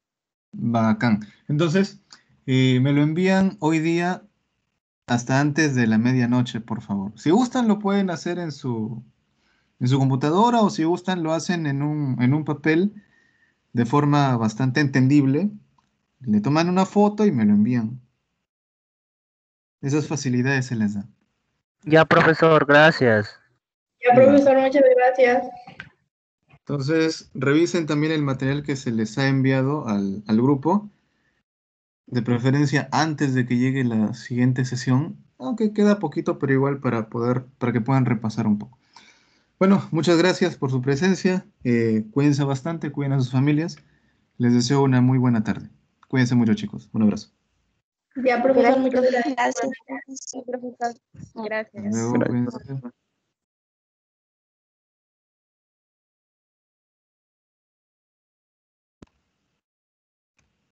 Bacán. Entonces, me lo envían hoy día hasta antes de la medianoche, por favor. Si gustan, lo pueden hacer en su computadora, o si gustan, lo hacen en un papel de forma bastante entendible, Le toman una foto y me lo envían. Esas facilidades se les da. Ya, profesor, gracias. Ya, profesor, muchas gracias. Entonces, revisen también el material que se les ha enviado al grupo, de preferencia antes de que llegue la siguiente sesión, aunque queda poquito, pero igual para que puedan repasar un poco. Bueno, muchas gracias por su presencia. Cuídense bastante, cuiden a sus familias. Les deseo una muy buena tarde. Cuídense mucho, chicos. Un abrazo. Ya, profesor, muchas Gracias. gracias. Sí, profesor. Gracias. Hasta luego, cuídense.